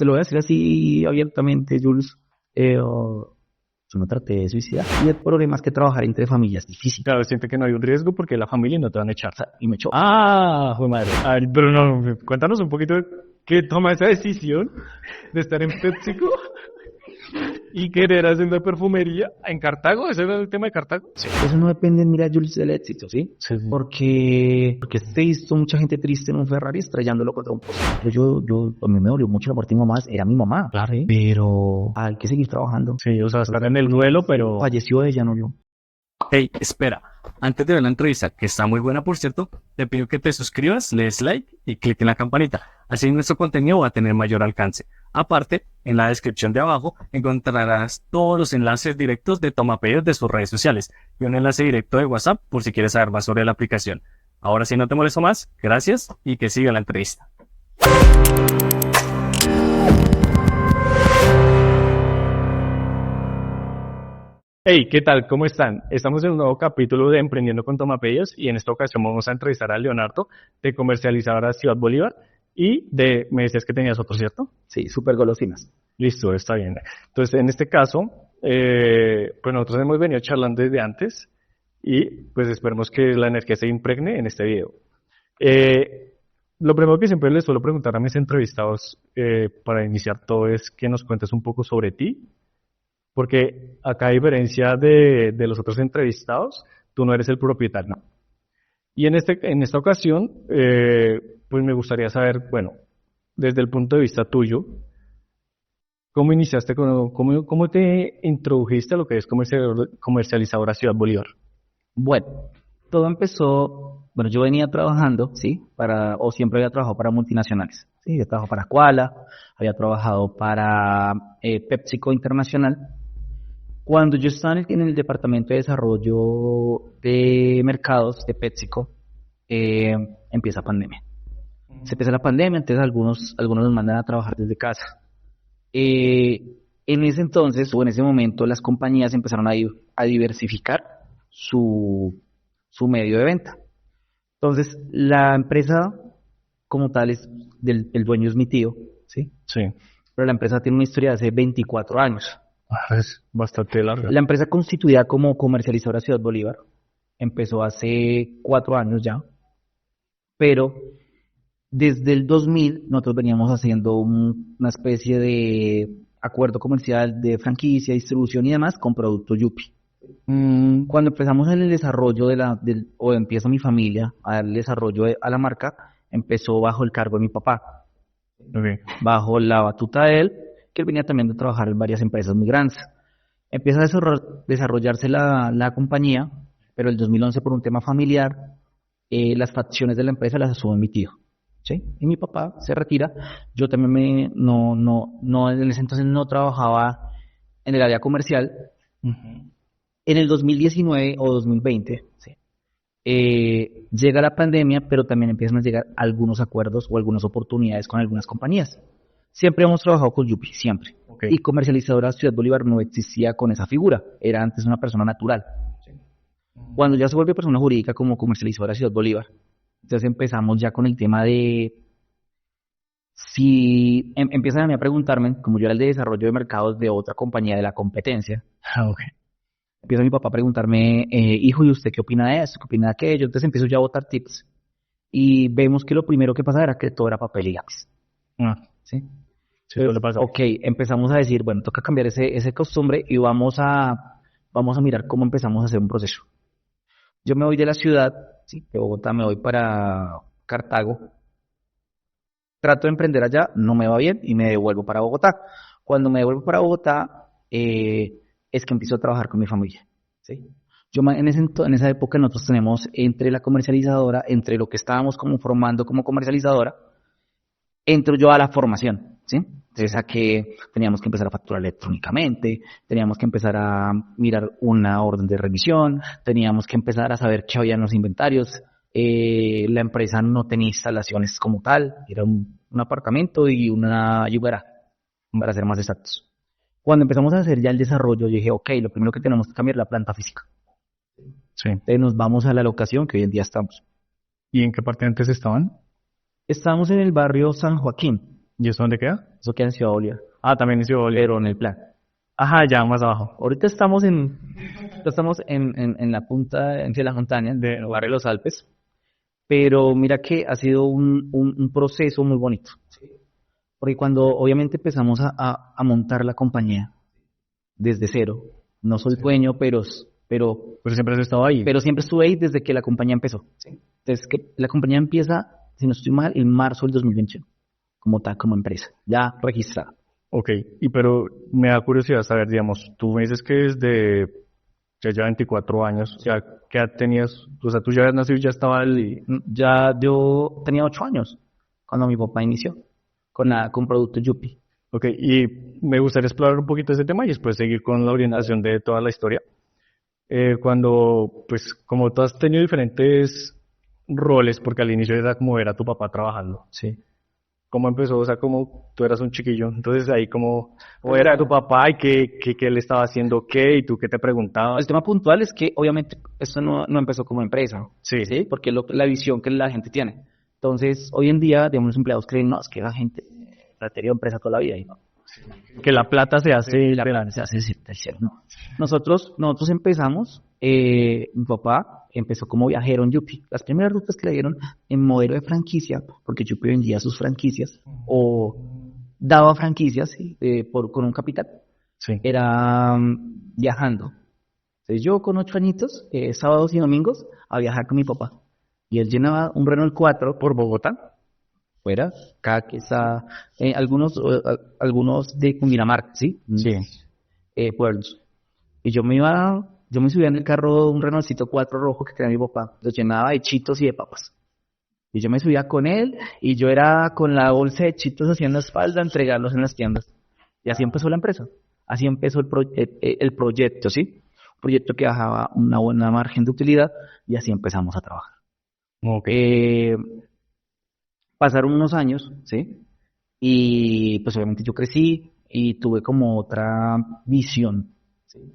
te lo voy a decir así abiertamente, Jules. Yo no traté de suicidar. Y el problema es que trabajar entre familias es difícil. Claro, siente que no hay un riesgo porque la familia no te van a echar. O sea, y me echó. Ah, fue madre. Ay, pero no, cuéntanos un poquito de qué toma esa decisión de estar en PepsiCo y querer hacer una perfumería en Cartago. ¿Ese era el tema de Cartago? Sí. Eso no depende, mira, Jules, del éxito, ¿sí? Sí. Porque he visto mucha gente triste en un Ferrari estrellándolo contra un poste. A mí me dolió mucho la muerte de mi mamá, era mi mamá. Claro. ¿Sí? Pero hay que seguir trabajando. Sí, o sea, estar en el duelo, pero... Falleció ella, no yo. Hey, espera. Antes de ver la entrevista, que está muy buena por cierto, te pido que te suscribas, le des like y clic en la campanita. Así nuestro contenido va a tener mayor alcance. Aparte, en la descripción de abajo encontrarás todos los enlaces directos de Tomapedidos de sus redes sociales y un enlace directo de WhatsApp por si quieres saber más sobre la aplicación. Ahora sí, no te molesto más, gracias y que siga la entrevista. Hey, ¿qué tal? ¿Cómo están? Estamos en un nuevo capítulo de Emprendiendo con Tomapedidos y en esta ocasión vamos a entrevistar a Leonardo de Comercializadora Ciudad Bolívar y me decías que tenías otro, ¿cierto? Sí, súper golosinas. Listo, está bien. Entonces, en este caso, pues nosotros hemos venido charlando desde antes y pues esperemos que la energía se impregne en este video. Lo primero que siempre les suelo preguntar a mis entrevistados para iniciar todo es que nos cuentes un poco sobre ti. Porque acá, a diferencia de los otros entrevistados, tú no eres el propietario. No. Y en esta ocasión, pues me gustaría saber, bueno, desde el punto de vista tuyo, ¿cómo iniciaste, cómo te introdujiste a lo que es Comercializadora Ciudad Bolívar? Bueno, todo empezó, bueno, yo venía trabajando, ¿sí? O siempre había trabajado para multinacionales. Sí, yo trabajado para Koala, había trabajado para PepsiCo Internacional. Cuando yo estaba en el departamento de desarrollo de mercados de PepsiCo, empieza pandemia. Se empieza la pandemia, entonces algunos nos mandan a trabajar desde casa. En ese entonces, o en ese momento, las compañías empezaron a diversificar su medio de venta. Entonces, la empresa como tal el dueño es mi tío, ¿sí? Sí. Pero la empresa tiene una historia de hace 24 años. Es bastante larga. La empresa constituida como Comercializadora Ciudad Bolívar empezó hace 4 años ya, pero desde el 2000 nosotros veníamos haciendo una especie de acuerdo comercial de franquicia, distribución y demás con Producto Yupi. Cuando empezamos en el desarrollo o empieza mi familia a darle desarrollo a la marca, empezó bajo el cargo de mi papá, bajo la batuta de él, que él venía también de trabajar en varias empresas muy grandes. Empieza a desarrollarse la compañía, pero en el 2011 por un tema familiar, las facciones de la empresa las asume mi tío, ¿sí? Y mi papá se retira. Yo también en ese entonces no trabajaba en el área comercial. En el 2019 o 2020, ¿sí? Llega la pandemia, pero también empiezan a llegar algunos acuerdos o algunas oportunidades con algunas compañías. Siempre hemos trabajado con Yupi, siempre. Okay. Y Comercializadora Ciudad Bolívar no existía con esa figura, era antes una persona natural. Sí. Cuando ya se vuelve persona jurídica como Comercializadora Ciudad Bolívar, entonces empezamos ya con el tema de si empiezan a mí a preguntarme, como yo era el de desarrollo de mercados de otra compañía de la competencia. Okay. Empieza mi papá a preguntarme, hijo, ¿y usted qué opina de eso? ¿Qué opina de aquello? Entonces empiezo ya a botar tips. Y vemos que lo primero que pasaba era que todo era papel y lápiz. ¿Sí? Sí, eso le pasa. Ok, empezamos a decir, bueno, toca cambiar ese costumbre y vamos a mirar cómo empezamos a hacer un proceso. Yo me voy de la ciudad, ¿sí? De Bogotá, me voy para Cartago. Trato de emprender allá, no me va bien y me devuelvo para Bogotá. Cuando me devuelvo para Bogotá, es que empiezo a trabajar con mi familia, ¿sí? Yo en esa época nosotros tenemos entre la comercializadora, entre lo que estábamos como formando como comercializadora, entro yo a la formación, ¿sí? Entonces a que teníamos que empezar a facturar electrónicamente, teníamos que empezar a mirar una orden de revisión, teníamos que empezar a saber qué había en los inventarios. La empresa no tenía instalaciones como tal, era un apartamento y una yuguera, para ser más exactos. Cuando empezamos a hacer ya el desarrollo, yo dije, ok, lo primero que tenemos que cambiar es la planta física. Sí. Entonces nos vamos a la locación que hoy en día estamos. ¿Y en qué parte antes estaban? Estábamos en el barrio San Joaquín. ¿Y eso dónde queda? Eso queda en Ciudad Bolívar, Ah, también hizo Bolívar. pero en el plan. Ajá, ya más abajo. Ahorita estamos en la punta de las montañas, De- en el barrio de los Alpes, pero mira que ha sido un proceso muy bonito. Porque cuando obviamente empezamos a montar la compañía desde cero, no soy dueño, pero Pero siempre has estado ahí. siempre estuve ahí desde que la compañía empezó. Entonces, que la compañía empieza, si no estoy mal, en marzo del 2021, como tal, como empresa, ya registrada. Ok, pero me da curiosidad saber, digamos, tú me dices que desde ya 24 años, o sea, ¿qué edad tenías? O sea, tú ya habías nacido y ya estaba el... Ya yo tenía 8 años cuando mi papá inició con Producto Yupi. Ok, y me gustaría explorar un poquito ese tema y después seguir con la orientación de toda la historia. Cuando, pues, como tú has tenido diferentes roles, porque al inicio era como ver a tu papá trabajando. Sí. ¿Cómo empezó? O sea, como tú eras un chiquillo, entonces ahí como era tu papá y qué él estaba haciendo qué y tú qué te preguntabas. El tema puntual es que obviamente esto no empezó como empresa, Sí. ¿sí? Porque es la visión que la gente tiene. Entonces, hoy en día, digamos, los empleados creen, no, es que la gente ha tenido empresa toda la vida y no. Que la plata se hace La plata se hace del cielo, no. Nosotros empezamos, mi papá empezó como viajero en Yupi. Las primeras rutas que le dieron en modelo de franquicia, porque Yupi vendía sus franquicias o daba franquicias ¿sí? Con un capital, Sí. era viajando. Entonces yo con 8 añitos, sábados y domingos, a viajar con mi papá. Y él llenaba un Renault 4 ¿Por Bogotá? fuera, Caquesa, algunos de Cundinamarca, ¿sí? Sí. Pueblos. Y yo me subía en el carro, un Renaultcito 4 rojo que tenía mi papá, lo llenaba de chitos y de papas. Y yo me subía con él y yo era con la bolsa de chitos así en la espalda, entregarlos en las tiendas. Y así empezó la empresa. Así empezó el proyecto, ¿sí? Un proyecto que dejaba una buena margen de utilidad y así empezamos a trabajar. Ok. Pasaron unos años, ¿sí? Y pues obviamente yo crecí y tuve como otra visión, ¿sí?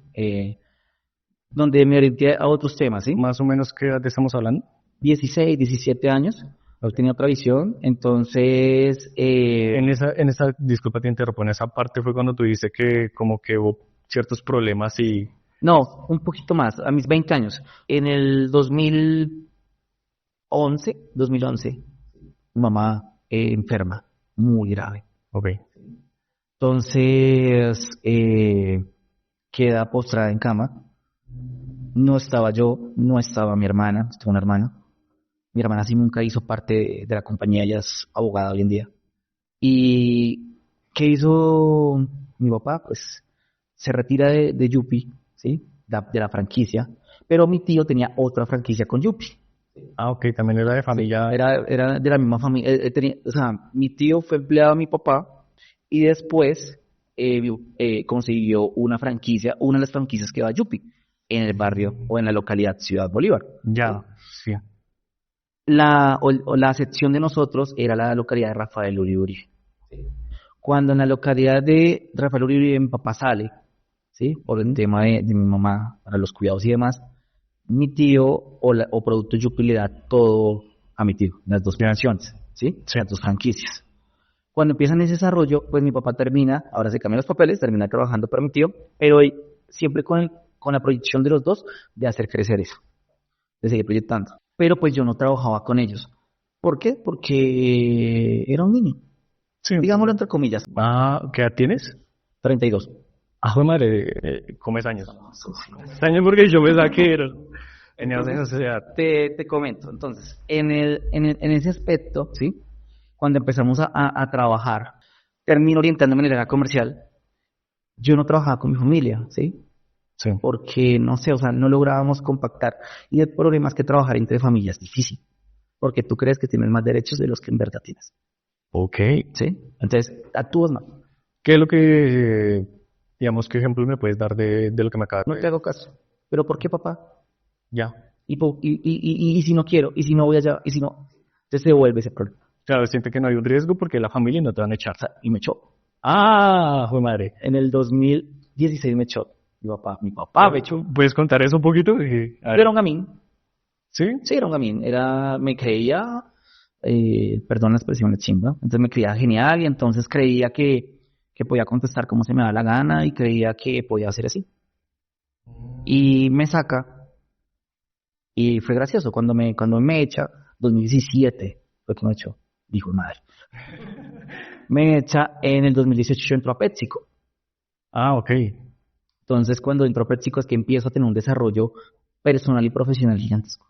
Donde me orienté a otros temas, ¿sí? Más o menos, ¿qué edad estamos hablando? 16, 17 años, yo tenía otra visión, entonces, En esa, disculpa te interrumpo, en esa parte fue cuando tú dices que como que hubo ciertos problemas y... no, un poquito más, a mis 20 años, en el 2011, mi mamá enferma, muy grave. Ok. Entonces, queda postrada en cama. No estaba yo, no estaba mi hermana, tengo una hermana. Mi hermana sí nunca hizo parte de la compañía, ella es abogada hoy en día. ¿Y qué hizo mi papá? Pues se retira de Yupi, ¿sí? De la franquicia, pero mi tío tenía otra franquicia con Yupi. Ah, ok, también era de familia. Era de la misma familia. O sea, mi tío fue empleado de mi papá y después consiguió una franquicia, una de las franquicias que va a Yupi, en el barrio o en la localidad Ciudad Bolívar. Ya, sí. La sección de nosotros era la localidad de Rafael Uribe. Cuando en la localidad de Rafael Uribe mi papá sale, ¿sí? Por el tema de mi mamá, para los cuidados y demás, mi tío o Producto Yupi le da todo a mi tío, las dos pensiones, ¿sí? Las dos franquicias. Cuando empiezan ese desarrollo, pues mi papá termina, ahora se cambian los papeles, termina trabajando para mi tío, pero siempre con la proyección de los dos de hacer crecer eso, de seguir proyectando. Pero pues yo no trabajaba con ellos. ¿Por qué? Porque era un niño, Sí. digámoslo entre comillas, Ah, ¿qué edad tienes? 32. Ah, joder, madre, comes años. Años porque yo pensaba que era... Tenías esa edad. Te comento, entonces, en ese aspecto, ¿sí? Cuando empezamos a trabajar, termino orientándome en el área comercial, yo no trabajaba con mi familia, ¿sí? Sí. Porque, no sé, o sea, no lográbamos compactar. Y el problema es que trabajar entre familias es difícil, porque tú crees que tienes más derechos de los que en verdad tienes, Ok. ¿sí? Entonces, actúas mal. ¿Qué es lo que, digamos, qué ejemplo me puedes dar de lo que me acabas de No te hago caso. ¿Pero por qué, papá? Ya. Y si no quiero, y si no voy allá, y si no, entonces se devuelve ese problema. Claro, siente que no hay un riesgo porque la familia no te van a echar. O sea, y me echó. Ah, joder, madre. En el 2016 me echó. Mi papá me echó. ¿Puedes contar eso un poquito? A ver. Era un gamín. ¿Sí? Sí, era un gamín. Me creía perdón la expresión, es chimba. Entonces me creía genial y entonces creía que podía contestar como se me da la gana y creía que podía hacer así. Y me saca y fue gracioso cuando me echa, 2017 fue que me echó, dijo madre. Me echa en el 2018 yo entro a PepsiCo. Ah, ok. Entonces cuando entro a PepsiCo es que empiezo a tener un desarrollo personal y profesional gigantesco.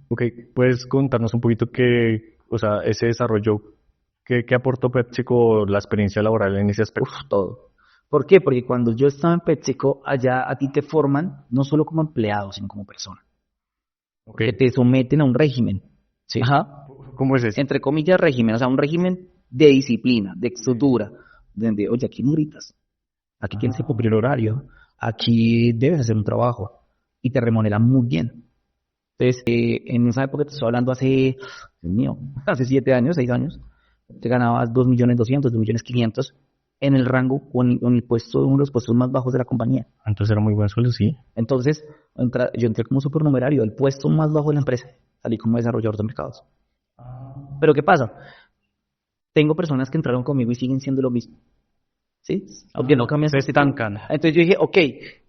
Ok, ¿puedes contarnos un poquito o sea, ese desarrollo, qué aportó PepsiCo, la experiencia laboral en ese aspecto? Todo. ¿Por qué? Porque cuando yo estaba en PepsiCo, allá a ti te forman no solo como empleado, sino como persona. Ok. Que te someten a un régimen. ¿Sí? Ajá. ¿Cómo es eso? Entre comillas, régimen. O sea, un régimen de disciplina, de estructura. Donde, oye, aquí no gritas. Aquí tienes que cumplir horario. Aquí debes hacer un trabajo. Y te remuneran muy bien. Entonces, en esa época te estoy hablando hace, Dios mío, hace 7 años, 6 años, te ganabas 2.200.000, 2.500.000 en el rango o en el puesto, uno de los puestos más bajos de la compañía. Entonces era muy buen sueldo, sí. Entonces, yo entré como supernumerario, el puesto más bajo de la empresa, salí como desarrollador de mercados. Pero ¿qué pasa? Tengo personas que entraron conmigo y siguen siendo lo mismo. ¿Sí? Porque no cambian. Se estancan. Entonces yo dije, ok,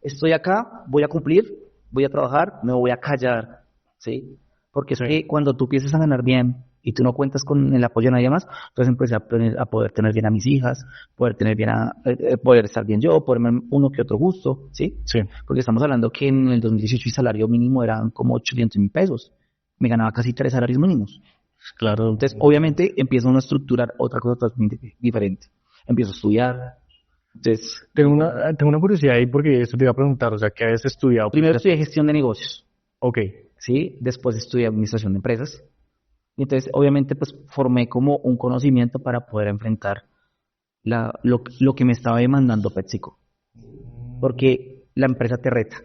estoy acá, voy a cumplir, voy a trabajar, me voy a callar. ¿Sí? Porque es que cuando tú empiezas a ganar bien y tú no cuentas con el apoyo de nadie más, entonces empecé a poder tener bien a mis hijas, poder tener bien poder estar bien yo, poder tener uno que otro gusto, ¿sí? Sí. Porque estamos hablando que en el 2018 el salario mínimo eran como 800.000 pesos. Me ganaba casi 3 salarios mínimos. Claro. Entonces, obviamente, empieza uno a estructurar otra cosa totalmente diferente. Empiezo a estudiar. Entonces, Tengo una curiosidad ahí porque esto te iba a preguntar, o sea, ¿qué habías estudiado? primero estudié gestión de negocios. Ok. ¿Sí? Después estudié administración de empresas. Y entonces, obviamente, pues formé como un conocimiento para poder enfrentar lo que me estaba demandando PepsiCo. Porque la empresa te reta.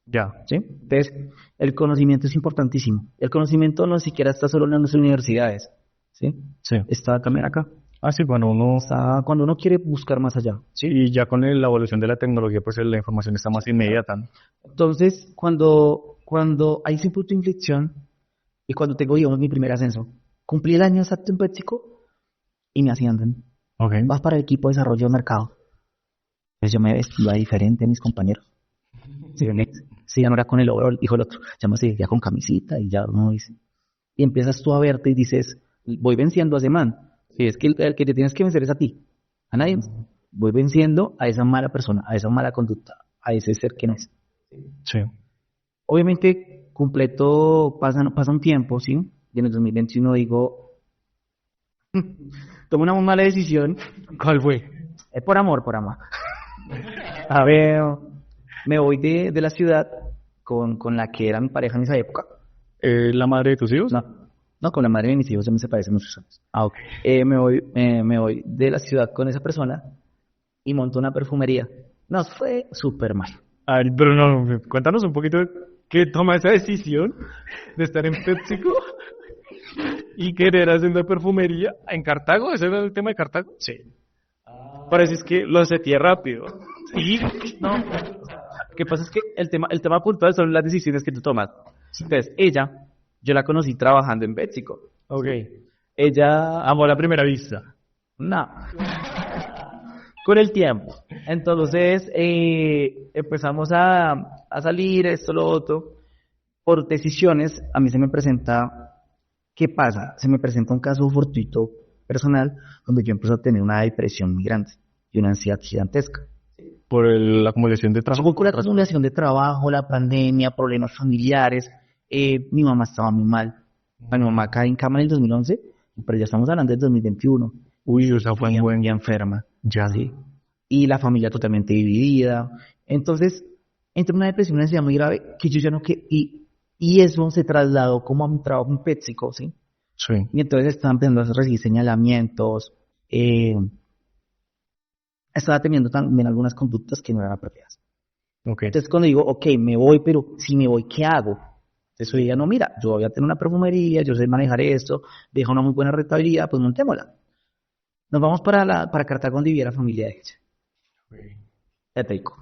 Ya. ¿Sí? Entonces, el conocimiento es importantísimo. El conocimiento no siquiera está solo en las universidades. ¿Sí? Sí. Está también acá. Ah, sí, cuando uno... Está cuando uno quiere buscar más allá. Sí, y ya con la evolución de la tecnología, pues la información está más inmediata, ¿no? Entonces, cuando hay ese punto de inflexión y cuando tengo, digamos, mi primer ascenso, cumplí el año exacto en PepsiCo y me ascienden. Ok. Vas para el equipo de desarrollo de mercado. Entonces yo me vestía diferente a mis compañeros. Sí, ya no era con el overall, dijo el otro. Ya me seguía con camisita y ya uno dice. Y empiezas tú a verte y dices, voy venciendo a ese man. Si es que el que te tienes que vencer es a ti, a nadie más. Voy venciendo a esa mala persona, a esa mala conducta, a ese ser que no es. Sí. Obviamente, pasa un tiempo, ¿sí? Y en el 2021 digo, tomo una muy mala decisión. ¿Cuál fue? Por amor. A ver, me voy de la ciudad con la que era mi pareja en esa época. ¿La madre de tus hijos? No, con la madre de mis hijos ya me separé hace muchos años. Ah, ok. Me voy de la ciudad con esa persona y monto una perfumería. Nos fue súper mal. A ver, pero no, cuéntanos un poquito qué toma esa decisión de estar en PepsiCo y querer hacer una perfumería en Cartago. ¿Ese era el tema de Cartago? Sí. Parece es que lo aseté rápido. Sí. No. Lo que pasa es que el tema puntual son las decisiones que tú tomas. Entonces, yo la conocí trabajando en PepsiCo. Ok. Ella, Amor a primera vista. no, con el tiempo. Entonces, empezamos a salir, esto, lo otro. Por decisiones, a mí se me presenta, ¿qué pasa? Se me presenta un caso fortuito personal donde yo empiezo a tener una depresión muy grande y una ansiedad gigantesca. Por la acumulación de trabajo. Con la acumulación de trabajo, la pandemia, problemas familiares, mi mamá estaba muy mal. Mi mamá cae en cama en el 2011, pero ya estamos hablando del 2021. Uy, o sea, fue un buen... Ya enferma. Ya. Sí. Y la familia totalmente dividida. Entonces, entré en una depresión, una ansiedad muy grave que yo ya no quería. Y eso se trasladó como a mi trabajo en PepsiCo, ¿sí? Sí. Y entonces estaba empezando a recibir señalamientos. Estaba teniendo también algunas conductas que no eran apropiadas. Ok. Entonces cuando digo, ok, me voy, pero si me voy, ¿qué hago? Entonces yo digo, no, mira, yo voy a tener una perfumería, yo sé manejar esto, deja una muy buena rentabilidad, pues montémosla. Nos vamos para Cartago donde vivía la familia de ella. Ya te digo.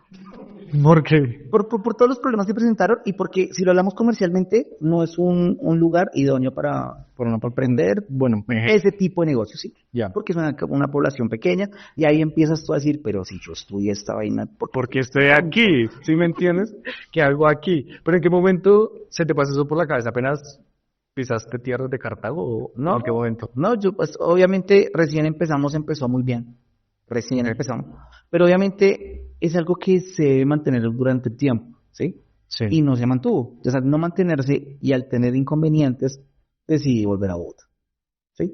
¿Por qué? Por todos los problemas que presentaron y porque si lo hablamos comercialmente, no es un lugar idóneo para emprender Bueno, ese tipo de negocio, ¿sí? ya. Porque es una población pequeña y ahí empiezas tú a decir, pero si yo estudié esta vaina, ¿por qué? Porque estoy aquí, ¿sí me entiendes? ¿Qué hago aquí? Pero ¿en qué momento se te pasa eso por la cabeza? ¿Apenas pisaste tierras de Cartago o No, en qué momento? no, yo pues obviamente recién empezó muy bien, recién empezamos, pero obviamente es algo que se debe mantener durante el tiempo, ¿sí? Sí. Y no se mantuvo, o sea, no mantenerse y al tener inconvenientes decidí volver a Bogotá, ¿sí?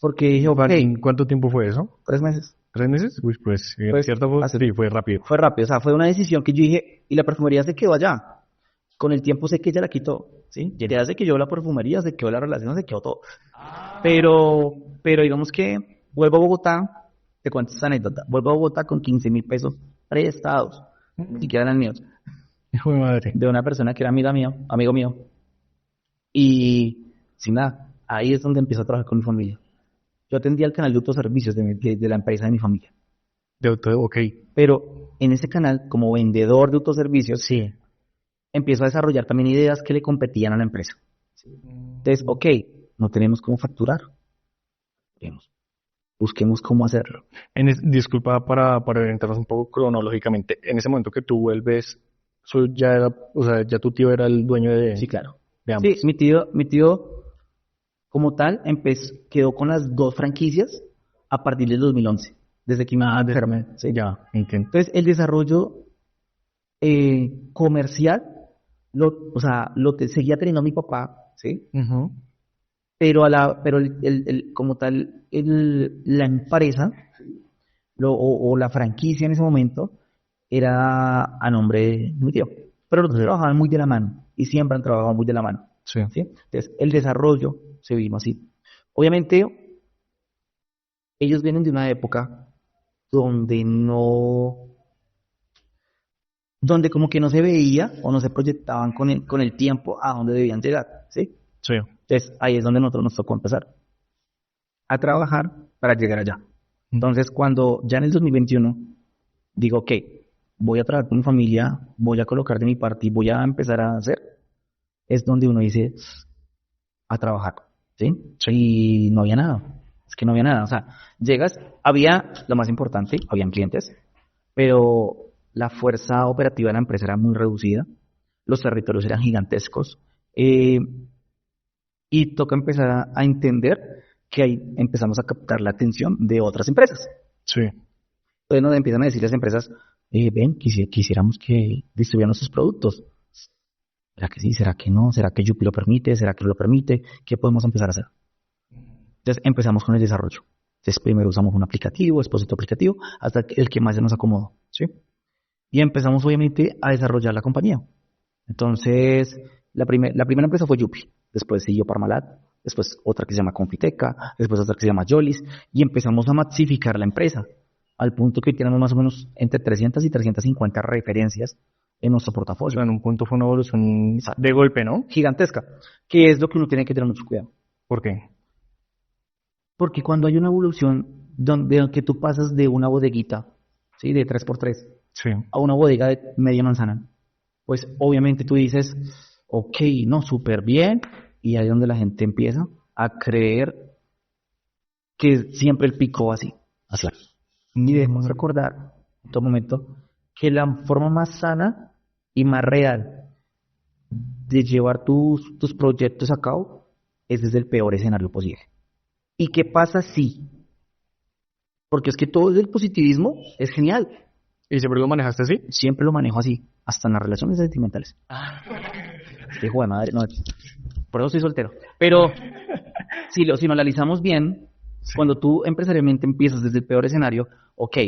Porque dije, ok, ¿Cuánto tiempo fue eso? 3 meses. ¿3 meses? Uy, pues, Pues, cierto, sí, fue rápido. Fue rápido, o sea, fue una decisión que yo dije, y la perfumería se quedó allá. Con el tiempo sé que ella la quitó, ¿sí? Ya se quedó la perfumería, se quedó la relación, se quedó todo. Pero digamos que vuelvo a Bogotá, te cuento esta anécdota, vuelvo a Bogotá con 15.000 pesos prestados, ni siquiera eran míos, Hijo de madre. de una persona que era amigo mío, y sin nada, ahí es donde empiezo a trabajar con mi familia. Yo atendía el canal de autoservicios de la empresa de mi familia. Ok. Pero en ese canal, como vendedor de autoservicios, Sí. empiezo a desarrollar también ideas que le competían a la empresa. Entonces, ok, no tenemos cómo facturar. Busquemos cómo hacerlo. Disculpa para orientarnos un poco cronológicamente. En ese momento que tú vuelves, eso ya era, o sea, ya tu tío era el dueño Sí, claro. de ambos. Sí, mi tío como tal quedó con las 2 franquicias a partir del 2011, desde que me enfermé. Sí. Ya, entiendo. Entonces, el desarrollo comercial, seguía teniendo mi papá, ¿sí? Ujú. Pero como tal, la empresa o la franquicia en ese momento era a nombre de mi tío. Pero los dos trabajaban muy de la mano y siempre han trabajado muy de la mano. Sí. ¿Sí? Entonces, el desarrollo se vino así. Obviamente, ellos vienen de una época donde donde como que no se veía o no se proyectaban con el tiempo a dónde debían llegar, ¿sí? Sí. Entonces, ahí es donde nosotros nos tocó empezar a trabajar para llegar allá. Entonces, cuando ya en el 2021 digo, ok, voy a trabajar con mi familia, voy a colocar de mi parte y voy a empezar a hacer, es donde uno dice, a trabajar, ¿sí? Y no había nada, es que no había nada, o sea, llegas, había, lo más importante, habían clientes, pero la fuerza operativa de la empresa era muy reducida, los territorios eran gigantescos, y toca empezar a entender que ahí empezamos a captar la atención de otras empresas. Sí. Entonces nos empiezan a decir las empresas, ven, quisiéramos que distribuyan nuestros productos. ¿Será que sí? ¿Será que no? ¿Será que Yupi lo permite? ¿Será que lo permite? ¿Qué podemos empezar a hacer? Entonces empezamos con el desarrollo. Entonces primero usamos un aplicativo, después otro aplicativo, hasta el que más se nos acomodó, ¿sí? Y empezamos obviamente a desarrollar la compañía. Entonces, la primera empresa fue Yupi, después siguió Parmalat, después otra que se llama Confiteca, después otra que se llama Yolis, y empezamos a masificar la empresa, al punto que hoy tenemos más o menos entre 300 y 350 referencias en nuestro O portafolio. sea, en un punto fue una evolución de golpe, ¿no? Gigantesca, que es lo que uno tiene que tener mucho cuidado. ¿Por qué? Porque cuando hay una evolución donde que tú pasas de una bodeguita, ¿sí? De 3x3, Sí. a una bodega de media manzana, pues obviamente tú dices, ok, no, súper bien, y ahí es donde la gente empieza a creer que siempre el pico va así. Y debemos recordar en todo momento que la forma más sana y más real de llevar tus proyectos a cabo es desde el peor escenario posible. ¿Y qué pasa si? Porque es que todo desde el positivismo es genial. ¿Y siempre lo manejaste así? Siempre lo manejo así, hasta en las relaciones sentimentales. Este hijo de madre, no, por eso soy soltero. Pero si lo analizamos bien, cuando tú empresarialmente empiezas desde el peor escenario, ok,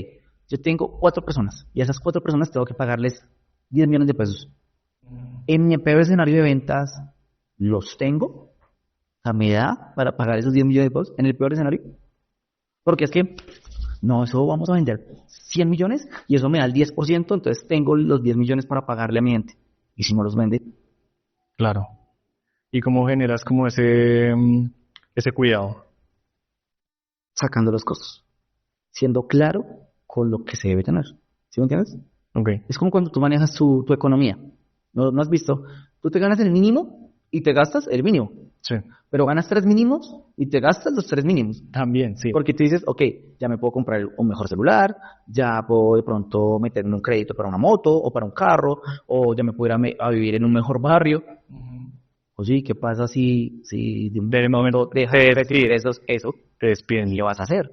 yo tengo 4 personas y a esas 4 personas tengo que pagarles 10 millones de pesos. En mi peor escenario de ventas, ¿los tengo? O sea, ¿me da para pagar esos 10 millones de pesos en el peor escenario? Porque es que, no, eso vamos a vender 100 millones y eso me da el 10%, entonces tengo los 10 millones para pagarle a mi gente. Y si no los vende, Claro. ¿Y cómo generas como ese cuidado? sacando los costos, siendo claro con lo que se debe tener. ¿Sí me entiendes? Ok. Es como cuando tú manejas tu economía. ¿No has visto? Tú te ganas el mínimo y te gastas el mínimo. Sí. Pero ganas 3 mínimos y te gastas los 3 mínimos. También, sí. Porque tú dices, ok, ya me puedo comprar un mejor celular, ya puedo de pronto meterme un crédito para una moto o para un carro, o ya me puedo ir a vivir en un mejor barrio. O sí, ¿qué pasa si de un momento dejas de recibir eso? Te despiden. ¿Qué vas a hacer?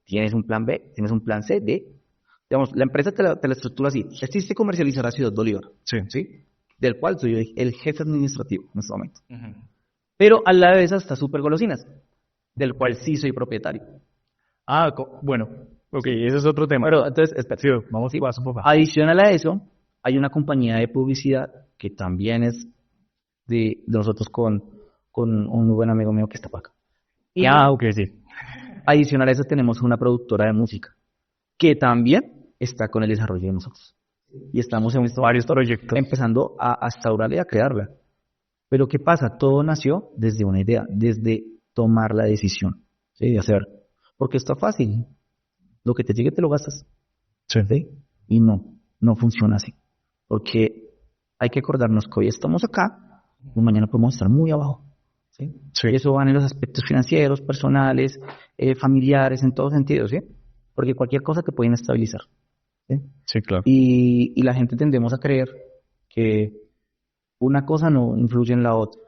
¿Tienes un plan B? ¿Tienes un plan C? D. Digamos, la empresa te la estructura así. Existe Comercializadora Ciudad Bolívar, Sí. ¿sí? Del cual soy el jefe administrativo en este momento. Pero al lado de esa está Super Golosinas, del cual sí soy propietario. Bueno. Ok, ese es otro tema. Pero entonces, espera. Sí, vamos paso por paso. Adicional a eso, hay una compañía de publicidad que también es de nosotros con un muy buen amigo mío que está para acá. Y Ok, sí. adicional a eso tenemos una productora de música que también está con el desarrollo de nosotros. Y estamos en Varios proyectos. empezando a instaurarla y a crearla. Pero ¿qué pasa? Todo nació desde una idea, desde tomar la decisión, ¿sí? De hacer. Porque está fácil. Lo que te llegue te lo gastas. Sí. Y no funciona así. Porque hay que acordarnos que hoy estamos acá y mañana podemos estar muy abajo. ¿Sí? Sí. Y eso va en los aspectos financieros, personales, familiares, en todos sentidos, ¿sí? Porque cualquier cosa te puede inestabilizar. ¿Sí? Sí, claro. Y la gente tendemos a creer que una cosa no influye en la otra.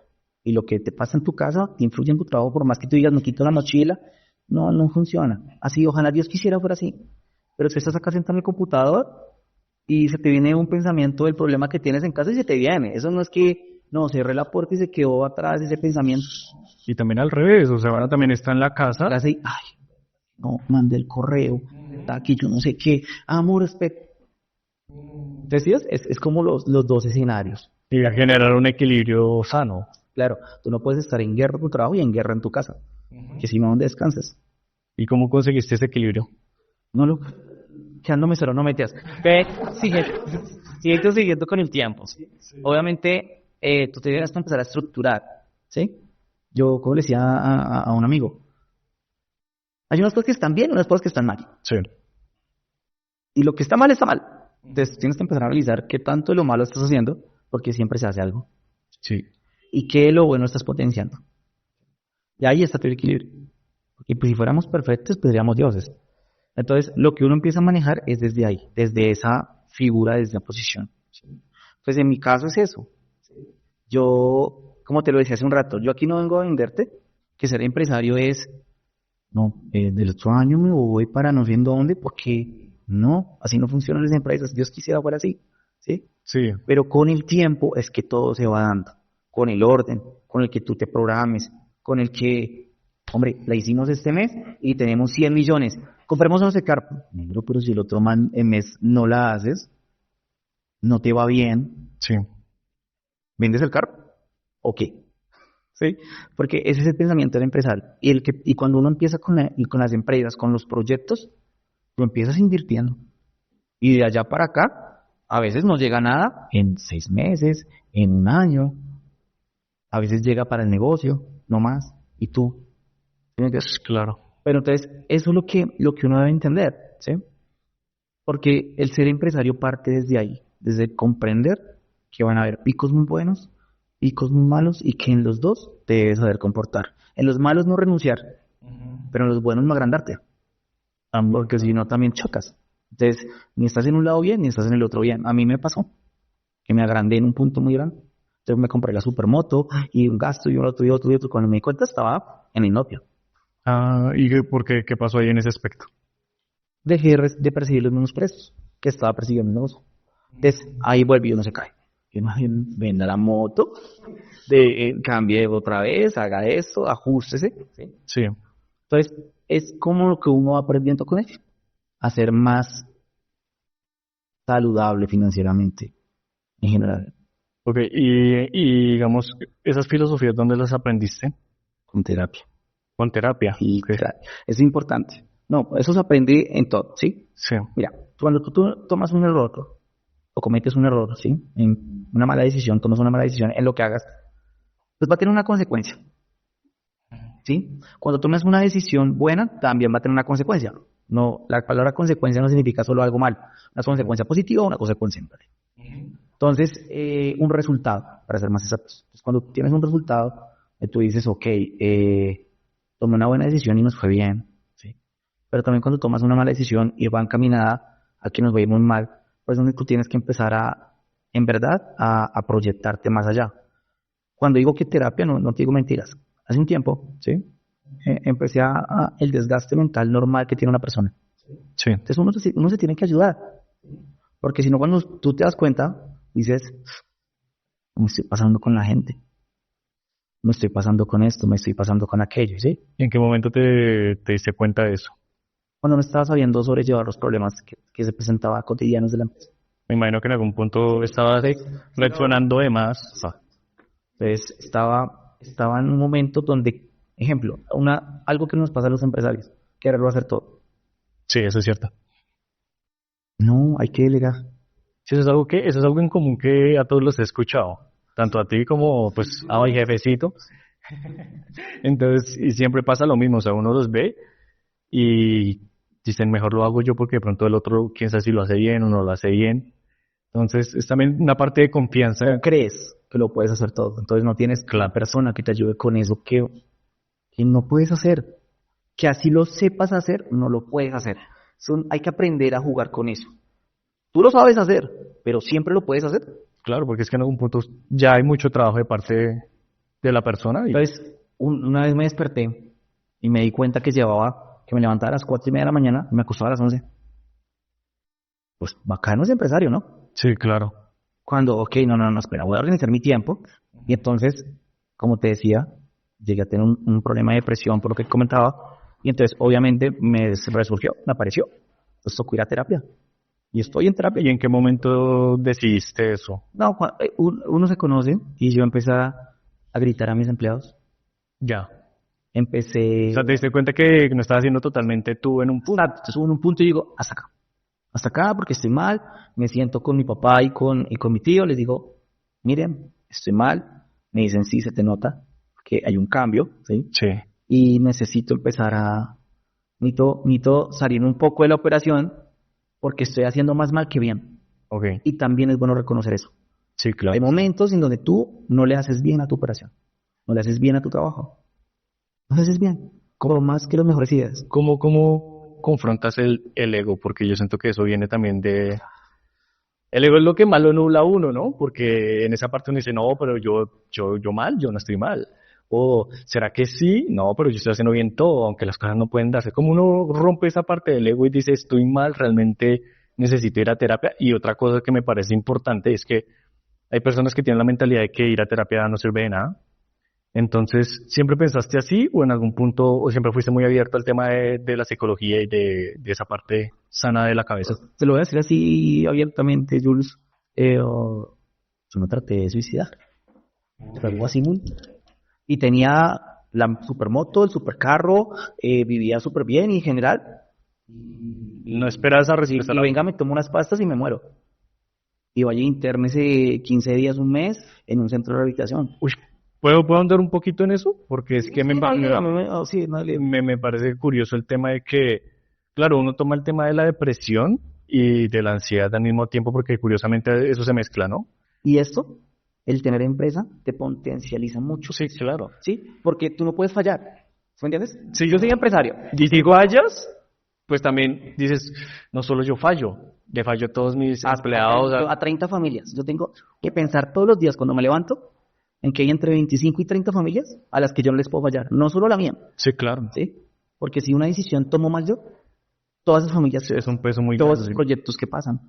Y lo que te pasa en tu casa te influye en tu trabajo, por más que tú digas, no quito la mochila. No funciona. Así, ojalá Dios quisiera fuera así. Pero tú estás acá sentado en el computador y se te viene un pensamiento del problema que tienes en casa y se te viene. Eso no es que, no, cerré la puerta y se quedó atrás ese pensamiento. Y también al revés, o sea, ahora también está en la casa. Ay, no, mandé el correo, está aquí, yo no sé qué. Amor, respeto. ¿Decías? Es como los dos escenarios. Y a generar un equilibrio sano. Claro, tú no puedes estar en guerra en tu trabajo y en guerra en tu casa. Que si no, ¿dónde descansas? ¿Y cómo conseguiste ese equilibrio? No lo... Quedándome solo, no metías. Ve, siguiendo con el tiempo. Obviamente, tú te debes empezar a estructurar, ¿sí? Yo, como le decía a un amigo, hay unas cosas que están bien y unas cosas que están mal. Sí. Y lo que está mal, está mal. Entonces, tienes que empezar a analizar qué tanto de lo malo estás haciendo, porque siempre se hace algo. Sí. Y qué de lo bueno estás potenciando. Y ahí está tu equilibrio. Porque pues, si fuéramos perfectos, pues seríamos dioses. Entonces, lo que uno empieza a manejar es desde ahí, desde esa figura, desde esa posición. Pues en mi caso es eso. Yo, como te lo decía hace un rato, yo aquí no vengo a venderte que ser empresario es, no, del otro año me voy para no sé en dónde, porque no, así no funcionan las empresas. Dios quisiera fuera así, ¿sí? Sí. Pero con el tiempo es que todo se va dando, con el orden, con el que tú te programes, con el que, hombre, la hicimos este mes y tenemos 100 millones. Comprémonos de carpa. Negro, pero si el otro mes no la haces, no te va bien. Sí. ¿Vendes el carro? ¿O qué? ¿Sí? Porque ese es el pensamiento del empresario. Y cuando uno empieza con las empresas, con los proyectos, lo empiezas invirtiendo. Y de allá para acá, a veces no llega nada en 6 meses, en un año. A veces llega para el negocio, no más. Y tú. Claro. Pero entonces, eso es lo que uno debe entender, ¿sí? Porque el ser empresario parte desde ahí, desde comprender que van a haber picos muy buenos, picos muy malos, y que en los dos te debes saber comportar. En los malos no renunciar, pero en los buenos no agrandarte, porque si no también chocas. Entonces, ni estás en un lado bien, ni estás en el otro bien. A mí me pasó que me agrandé en un punto muy grande. Entonces me compré la supermoto, y un gasto, y otro, y otro, y otro. Cuando me di cuenta estaba en inopia. ¿Y por qué pasó ahí en ese aspecto? Dejé de percibir los mismos precios que estaba persiguiendo el negocio. Entonces, ahí vuelve y uno se cae. Yo imagino, venda la moto, cambie otra vez, haga esto, ajústese. ¿Sí? Sí. Entonces, es como lo que uno va aprendiendo con ello. A ser más saludable financieramente, en general. Ok, y digamos, esas filosofías, ¿dónde las aprendiste? Con terapia. Con terapia. Y Ok. es importante. No, eso se aprende en todo, ¿sí? Sí. Mira, cuando tú tomas un error o cometes un error, ¿sí? En una mala decisión, tomas una mala decisión en lo que hagas, pues va a tener una consecuencia, ¿sí? Cuando tomas una decisión buena, también va a tener una consecuencia. No, la palabra consecuencia no significa solo algo malo. Una consecuencia positiva o una consecuencia negativa. Entonces, un resultado, para ser más exactos. Entonces, cuando tienes un resultado, tú dices, ok, tomé una buena decisión y nos fue bien. ¿Sí? Pero también cuando tomas una mala decisión y va encaminada a que nos va a ir muy mal, pues es donde tú tienes que empezar en verdad, a proyectarte más allá. Cuando digo que terapia, no te digo mentiras. Hace un tiempo, ¿sí? Empecé el desgaste mental normal que tiene una persona. Sí. Entonces uno se tiene que ayudar. Porque si no, cuando tú te das cuenta, dices, me estoy pasando con la gente. Me estoy pasando con esto, me estoy pasando con aquello, ¿sí? ¿Y en qué momento te diste cuenta de eso? Cuando no estaba sabiendo sobrellevar los problemas que se presentaban cotidianos de la empresa. Me imagino que en algún punto estabas reaccionando de más. Entonces estaba en un momento donde, ejemplo, algo que nos pasa a los empresarios, quererlo hacer todo. Sí, eso es cierto. No, hay que delegar. Sí, eso es algo en común que a todos los he escuchado, tanto a ti como pues a mi jefecito. Entonces, y siempre pasa lo mismo, o sea, uno los ve y dicen, mejor lo hago yo porque de pronto el otro, quién sabe si lo hace bien o no lo hace bien. Entonces, es también una parte de confianza. Crees que lo puedes hacer todo, entonces no tienes la persona que te ayude con eso que no puedes hacer, que así lo sepas hacer, no lo puedes hacer. Hay que aprender a jugar con eso. Tú lo sabes hacer, pero siempre lo puedes hacer. Claro, porque es que en algún punto ya hay mucho trabajo de parte de la persona. Entonces, una vez me desperté y me di cuenta que me levantaba a las 4:30 de la mañana y me acostaba a las 11. Pues bacano es empresario, ¿no? Sí, claro. Cuando, ok, no, espera, voy a organizar mi tiempo. Y entonces, como te decía, llegué a tener un problema de depresión por lo que comentaba. Y entonces, obviamente, me resurgió, me apareció. Entonces, tocó ir a terapia. Y estoy en terapia. ¿Y en qué momento decidiste eso? No, uno se conoce y yo empecé a gritar a mis empleados. Ya. Empecé... O sea, te diste cuenta que no estabas haciendo totalmente tú en un punto. Entonces, en un punto y digo, hasta acá. Hasta acá porque estoy mal. Me siento con mi papá y con mi tío. Les digo, miren, estoy mal. Me dicen, sí, se te nota que hay un cambio, ¿sí? Sí. Y necesito empezar necesito salir un poco de la operación porque estoy haciendo más mal que bien. Ok. Y también es bueno reconocer eso. Sí, claro. Hay momentos en donde tú no le haces bien a tu operación. No le haces bien a tu trabajo. No le haces bien. Como más que las mejores ideas. ¿Cómo confrontas el ego? Porque yo siento que eso viene también de... El ego es lo que más lo nubla a uno, ¿no? Porque en esa parte uno dice, no, pero yo mal, yo no estoy mal. O, ¿será que sí? No, pero yo estoy haciendo bien todo, aunque las cosas no pueden darse. Como uno rompe esa parte del ego y dice, estoy mal, realmente necesito ir a terapia. Y otra cosa que me parece importante es que hay personas que tienen la mentalidad de que ir a terapia no sirve de nada. Entonces, ¿siempre pensaste así o en algún punto, o siempre fuiste muy abierto al tema de la psicología y de esa parte sana de la cabeza? Te lo voy a decir así abiertamente, Jules. Yo no traté de suicidar. Fue algo así muy... Y tenía la supermoto, el supercarro, vivía súper bien y en general. No esperas a recibir Y venga, me tomo unas pastas y me muero. Y vaya, internese 15 días, un mes en un centro de rehabilitación. Uy, ¿puedo andar un poquito en eso? Porque es que me parece curioso el tema de que, claro, uno toma el tema de la depresión y de la ansiedad al mismo tiempo porque curiosamente eso se mezcla, ¿no? Y esto, el tener empresa, te potencializa mucho. Sí, claro. Sí, porque tú no puedes fallar. ¿Me entiendes? Si yo soy empresario Y si fallas, pues también dices, no solo yo fallo, le fallo a todos mis empleados. A 30 familias. Yo tengo que pensar todos los días cuando me levanto en que hay entre 25 y 30 familias a las que yo no les puedo fallar. No solo la mía. Sí, claro. ¿Sí? Porque si una decisión tomo mal yo, todas esas familias, sí, es un peso muy todos grande, esos proyectos que pasan,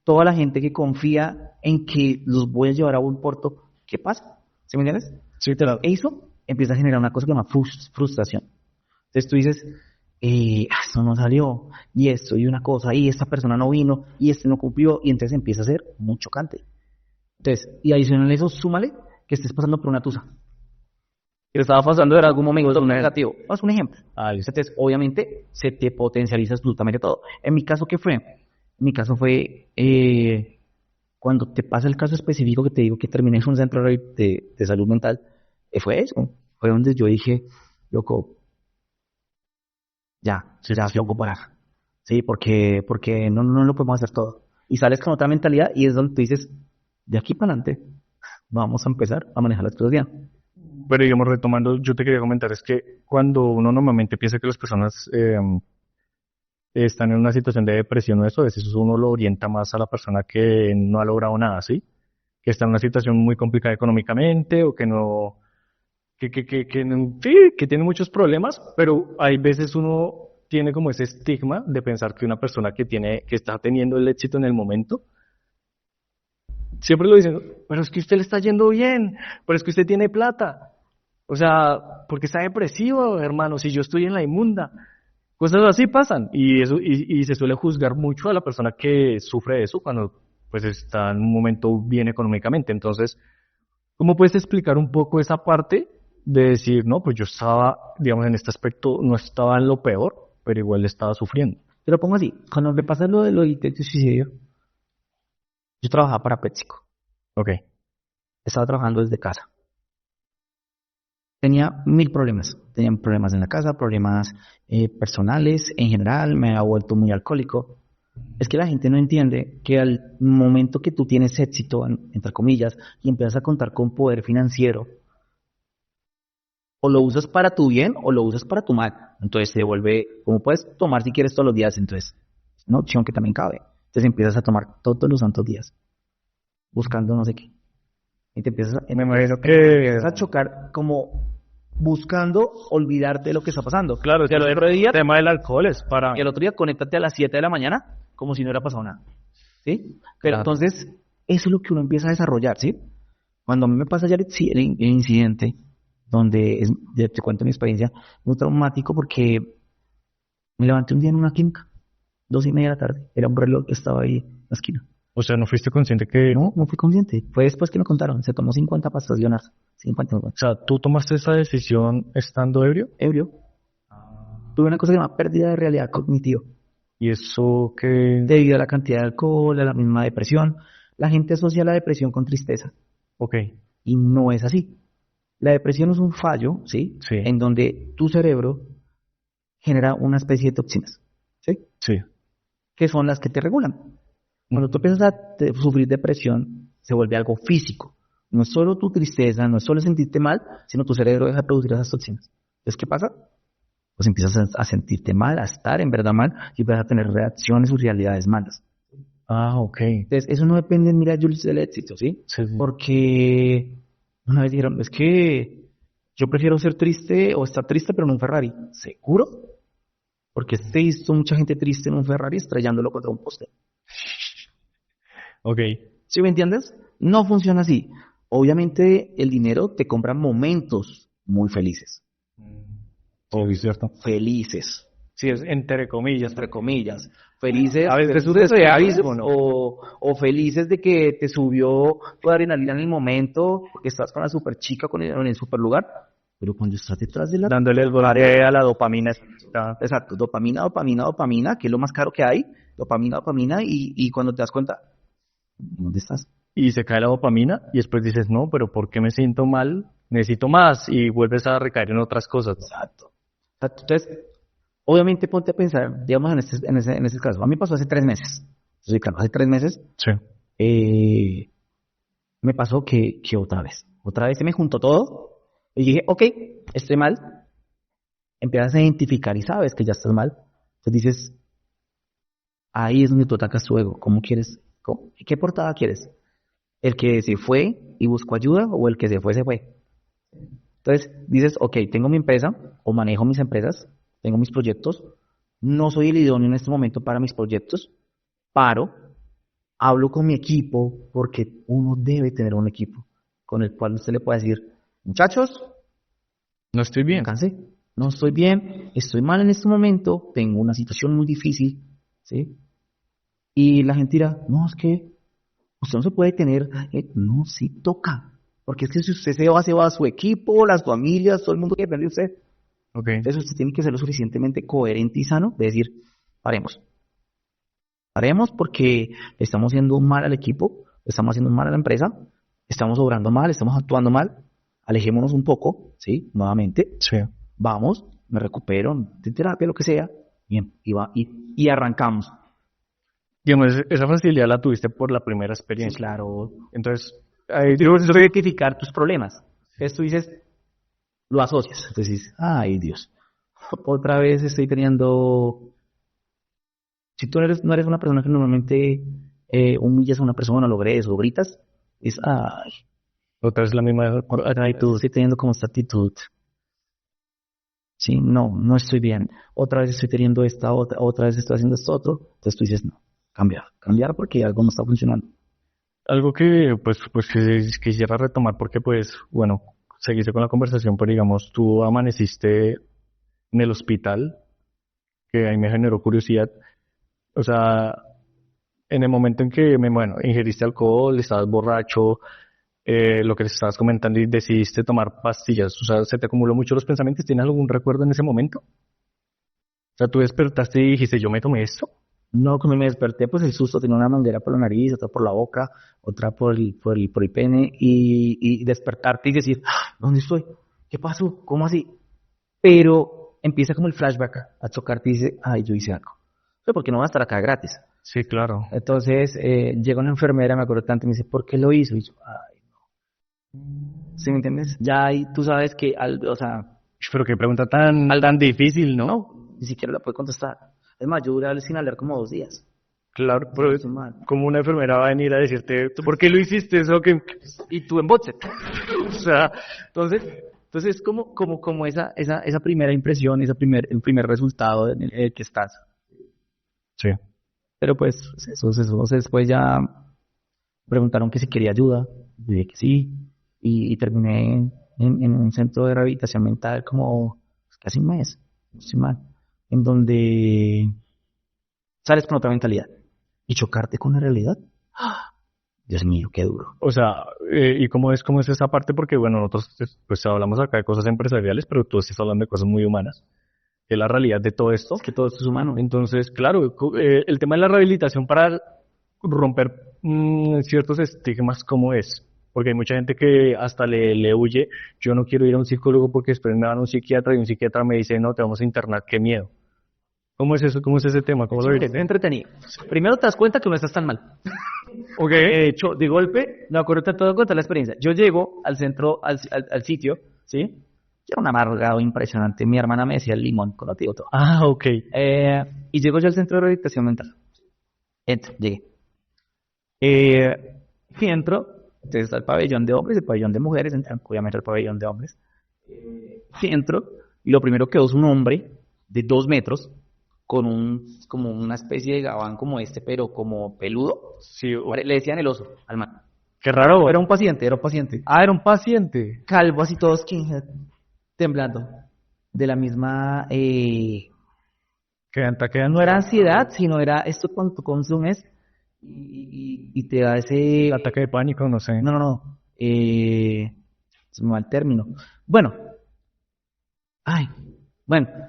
toda la gente que confía en que los voy a llevar a buen puerto, ¿qué pasa? ¿Sí me entiendes? Sí, claro. Eso empieza a generar una cosa que se llama frustración. Entonces tú dices, eso no salió, y esto, y una cosa, y esta persona no vino, y este no cumplió, y entonces empieza a ser muy chocante. Entonces, y adicional a eso, súmale que estés pasando por una tusa. Que le estaba pasando en algún momento negativo. Es un ejemplo. Entonces, obviamente, se te potencializa absolutamente todo. En mi caso, ¿qué fue? En mi caso fue cuando te pasa el caso específico que te digo que terminé en un centro de salud mental, fue eso. Fue donde yo dije, loco, ya se ocupará. ¿sí? Porque no lo podemos hacer todo. Y sales con otra mentalidad y es donde tú dices, de aquí para adelante, vamos a empezar a manejar las cosas bien. Pero digamos, retomando, yo te quería comentar, es que cuando uno normalmente piensa que las personas están en una situación de depresión o eso, a veces uno lo orienta más a la persona que no ha logrado nada, ¿sí? Que está en una situación muy complicada económicamente o que no, sí, que tiene muchos problemas, pero hay veces uno tiene como ese estigma de pensar que una persona que está teniendo el éxito en el momento, siempre lo dicen, pero es que usted le está yendo bien, pero es que usted tiene plata. O sea, porque está depresivo, hermano, si yo estoy en la inmunda. Cosas así pasan y se suele juzgar mucho a la persona que sufre de eso cuando pues está en un momento bien económicamente. Entonces, ¿cómo puedes explicar un poco esa parte de decir, no, pues yo estaba, digamos, en este aspecto no estaba en lo peor, pero igual estaba sufriendo? Te lo pongo así, cuando me pasa lo del intento de suicidio, yo trabajaba para PepsiCo, Ok, estaba trabajando desde casa. Tenía 1000 problemas. Tenía problemas en la casa, problemas personales en general, me había vuelto muy alcohólico. Es que la gente no entiende que al momento que tú tienes éxito, entre comillas, y empiezas a contar con poder financiero, o lo usas para tu bien o lo usas para tu mal. Entonces se vuelve, como puedes tomar si quieres todos los días, entonces es una opción que también cabe. Entonces empiezas a tomar todos los santos días, buscando no sé qué. Y te me imagino que, empiezas a chocar como buscando olvidarte de lo que está pasando. claro, Y al otro día, el tema del alcohol es para... y al otro día conéctate a las 7 de la mañana como si no hubiera pasado nada. ¿Sí? Pero Claro. entonces, eso es lo que uno empieza a desarrollar, ¿sí? Cuando a mí me pasa ya el incidente, donde ya te cuento mi experiencia, muy traumático porque me levanté un día en una clínica, 2:30 de la tarde, era un reloj que estaba ahí en la esquina. O sea, ¿no fuiste consciente que... No fui consciente, fue después que me contaron, se tomó 50 pastas Jonas, 50. O sea, ¿tú tomaste esa decisión estando ebrio? Ebrio. Tuve una cosa que se llama pérdida de realidad cognitiva, ¿Y eso que... debido a la cantidad de alcohol, a la misma depresión. La gente asocia la depresión con tristeza, Ok, y no es así. La depresión es un fallo, ¿sí? Sí. En donde tu cerebro genera una especie de toxinas, ¿sí? sí. Que son las que te regulan. Cuando tú empiezas a sufrir depresión, se vuelve algo físico. No es solo tu tristeza, no es solo sentirte mal, sino tu cerebro deja de producir esas toxinas. Entonces, ¿qué pasa? Pues empiezas a sentirte mal, a estar en verdad mal, y empiezas a tener reacciones o realidades malas. Ah, ok. Entonces, eso no depende, mira, Jules, del éxito, ¿sí? Sí, sí. Porque una vez dijeron, es que yo prefiero ser triste o estar triste pero en un Ferrari. ¿Seguro? Porque he visto mucha gente triste en un Ferrari estrellándolo contra un poste. Ok. ¿Sí me entiendes? No funciona así. Obviamente el dinero te compra momentos muy felices. Obvio, ¿cierto? Felices, Sí, es entre comillas. entre comillas. Felices A veces de es de aviso, ¿no? o felices de que te subió tu adrenalina en el momento, porque estás con la super chica en el super lugar. Pero cuando estás detrás de la... Dándole el volante a la dopamina. Exacto, dopamina, que es lo más caro que hay. Dopamina, y cuando te das cuenta, ¿dónde estás? Y se cae la dopamina y después dices, no, pero ¿por qué me siento mal? Necesito más y vuelves a recaer en otras cosas. Exacto. Entonces, obviamente ponte a pensar, digamos en este caso, a mí pasó hace 3 meses. Entonces, claro, hace 3 meses Sí. me pasó que otra vez se me juntó todo y dije, ok, estoy mal. Empiezas a identificar y sabes que ya estás mal. Entonces dices, ahí es donde tú atacas tu ego. ¿Cómo quieres? ¿Qué portada quieres? ¿El que se fue y buscó ayuda o el que se fue? Entonces dices, ok, tengo mi empresa o manejo mis empresas, tengo mis proyectos, no soy el idóneo en este momento para mis proyectos, paro, hablo con mi equipo, porque uno debe tener un equipo con el cual usted le puede decir, muchachos, No estoy bien. me cansé, no estoy bien, estoy mal en este momento, tengo una situación muy difícil, ¿sí? Y la gente dirá, no, es que usted no se puede tener, no, sí toca, porque es que si usted se va a su equipo, las familias, todo el mundo que depende de usted. Ok. Entonces usted tiene que ser lo suficientemente coherente y sano de decir, paremos porque le estamos haciendo mal al equipo, le estamos haciendo mal a la empresa, estamos obrando mal, estamos actuando mal, alejémonos un poco, ¿sí? Nuevamente, Sí. vamos, me recupero, de terapia, lo que sea, Bien, y arrancamos. Digamos, esa facilidad la tuviste por la primera Sí, experiencia. claro. Entonces, Tienes que identificar tus problemas. Entonces tú dices, lo asocias. Entonces dices, ay Dios, otra vez estoy teniendo... Si tú no eres una persona que normalmente humillas a una persona, lo agredes o gritas, es, ay, otra vez la misma actitud, estoy teniendo como esta actitud. Sí, no estoy bien. Otra vez estoy teniendo esta otra vez estoy haciendo esto otro. Entonces tú dices, no, cambiar porque algo no está funcionando. Algo que pues que quisiera retomar porque pues bueno, seguiste con la conversación, pero digamos, tú amaneciste en el hospital, que ahí me generó curiosidad. O sea, en el momento en que bueno, ingeriste alcohol, estabas borracho, lo que les estabas comentando y decidiste tomar pastillas, o sea, se te acumuló mucho los pensamientos, ¿tienes algún recuerdo en ese momento? O sea, tú despertaste y dijiste, yo me tomé esto. No, cuando me desperté, pues el susto tenía una manguera por la nariz, otra por la boca, otra por el pene, y despertarte y decir, "Ah, ¿dónde estoy? ¿Qué pasó? ¿Cómo así? Pero empieza como el flashback a chocarte y dice, ay, yo hice algo. Pero porque no va a estar acá gratis. Sí, claro. Entonces, llega una enfermera, me acuerdo tanto, y me dice, ¿por qué lo hizo? Y yo, ay, ¿sí me entiendes? Ya ahí tú sabes que, o sea, Pero qué pregunta tan difícil, ¿no? no, ni siquiera la puede contestar. Es más, yo duré sin hablar como 2 días. Claro, No pero estoy mal. como una enfermera va a venir a decirte, ¿tú por qué lo hiciste eso? Que, Y tú en boxer. o sea, Entonces es como esa primera impresión, el primer resultado en el que estás. sí. Pero pues eso. Después ya preguntaron que si quería ayuda. Yo dije que sí. Y terminé en un centro de rehabilitación mental como casi un mes, no estoy mal, en donde sales con otra mentalidad. Y chocarte con la realidad. ¡Ah! Dios mío, qué duro. O sea, ¿y cómo es esa parte? Porque, bueno, nosotros pues hablamos acá de cosas empresariales, pero tú estás hablando de cosas muy humanas, que es la realidad de todo esto. Es que todo esto es humano. Entonces, claro, el tema de la rehabilitación para romper ciertos estigmas, ¿cómo es? Porque hay mucha gente que hasta le huye. Yo no quiero ir a un psicólogo porque después me van a un psiquiatra y un psiquiatra me dice, no, te vamos a internar, qué miedo. ¿Cómo es eso? ¿Cómo es ese tema? ¿Cómo lo Es ves? entretenido. Primero te das cuenta que no estás tan mal. Ok. De hecho, de golpe, me acuerdo de todo contar la experiencia. Yo llego al centro, al sitio, ¿sí? Yo era un amargado impresionante. Mi hermana me decía el limón, con lo digo todo. Ah, ok. Y llego yo al centro de rehabilitación mental. Llegué. Y entro, entonces está el pabellón de hombres y el pabellón de mujeres, entran obviamente al pabellón de hombres. Y entro, y lo primero que veo es un hombre de 2 metros, como una especie de gabán como este, pero como peludo. Sí, Le decían el oso al man. qué raro. Era un paciente. Ah, era un paciente. Calvo, así todo skinhead, temblando. De la misma... no era ansiedad, sino era esto cuando tú consumes y te da ese... Ataque de pánico, no sé. No. Se me va el término. Bueno.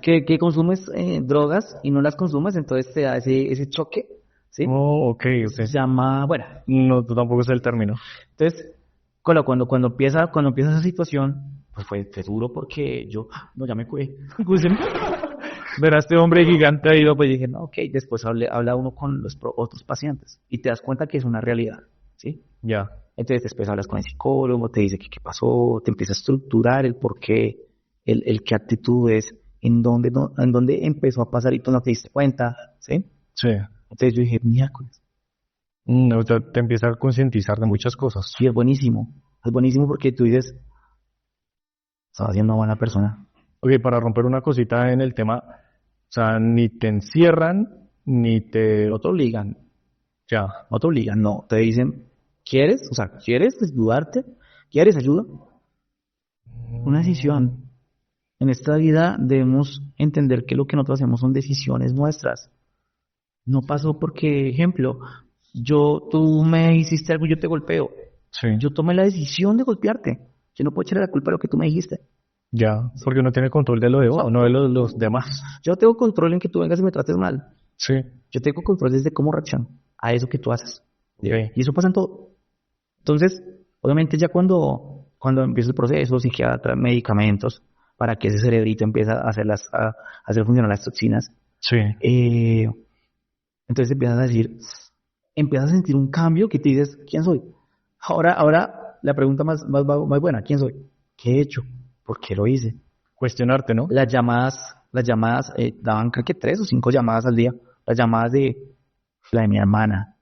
Que consumes drogas y no las consumes, entonces te da ese choque, ¿sí? Oh, ok, Se ok. llama, bueno, No, tú tampoco sé el término. entonces, cuando empieza esa situación, pues fue duro porque yo, no, ya me cuidé. Ver a este hombre gigante ahí, pues dije, no, ok, después habla uno con los otros pacientes y te das cuenta que es una realidad, ¿sí? Ya. Entonces después hablas con el psicólogo, te dice que qué pasó, te empieza a estructurar el por qué, el qué actitudes, en dónde empezó a pasar y tú no te diste cuenta, ¿sí? Sí. Entonces yo dije, miércoles, O sea, te empieza a concientizar de muchas cosas. sí, es buenísimo porque tú dices, estaba siendo una buena persona. Ok, para romper una cosita en el tema, o sea, ni te encierran, ni te... No te obligan, Ya. no, te dicen, ¿quieres? O sea, ¿quieres ayudarte? ¿Quieres ayuda? Una decisión. En esta vida debemos entender que lo que nosotros hacemos son decisiones nuestras. No pasó porque, ejemplo, tú me hiciste algo y yo te golpeo. Sí. Yo tomé la decisión de golpearte. Yo no puedo echarle la culpa a lo que tú me dijiste. Ya. Porque uno tiene control de lo de uno, no de los demás. Yo tengo control en que tú vengas y me trates mal. Sí. Yo tengo control desde cómo reacciono a eso que tú haces. Ok. Y eso pasa en todo. Entonces, obviamente ya cuando empieza el proceso, psiquiatra, medicamentos, para que ese cerebrito empiece a hacer funcionar las toxinas, Sí. Entonces empiezas a sentir un cambio que te dices, ¿quién soy? Ahora la pregunta más buena, ¿quién soy? ¿Qué he hecho? ¿Por qué lo hice? Cuestionarte, ¿no? Las llamadas daban creo que 3 o 5 llamadas al día. Las llamadas de la de mi hermana,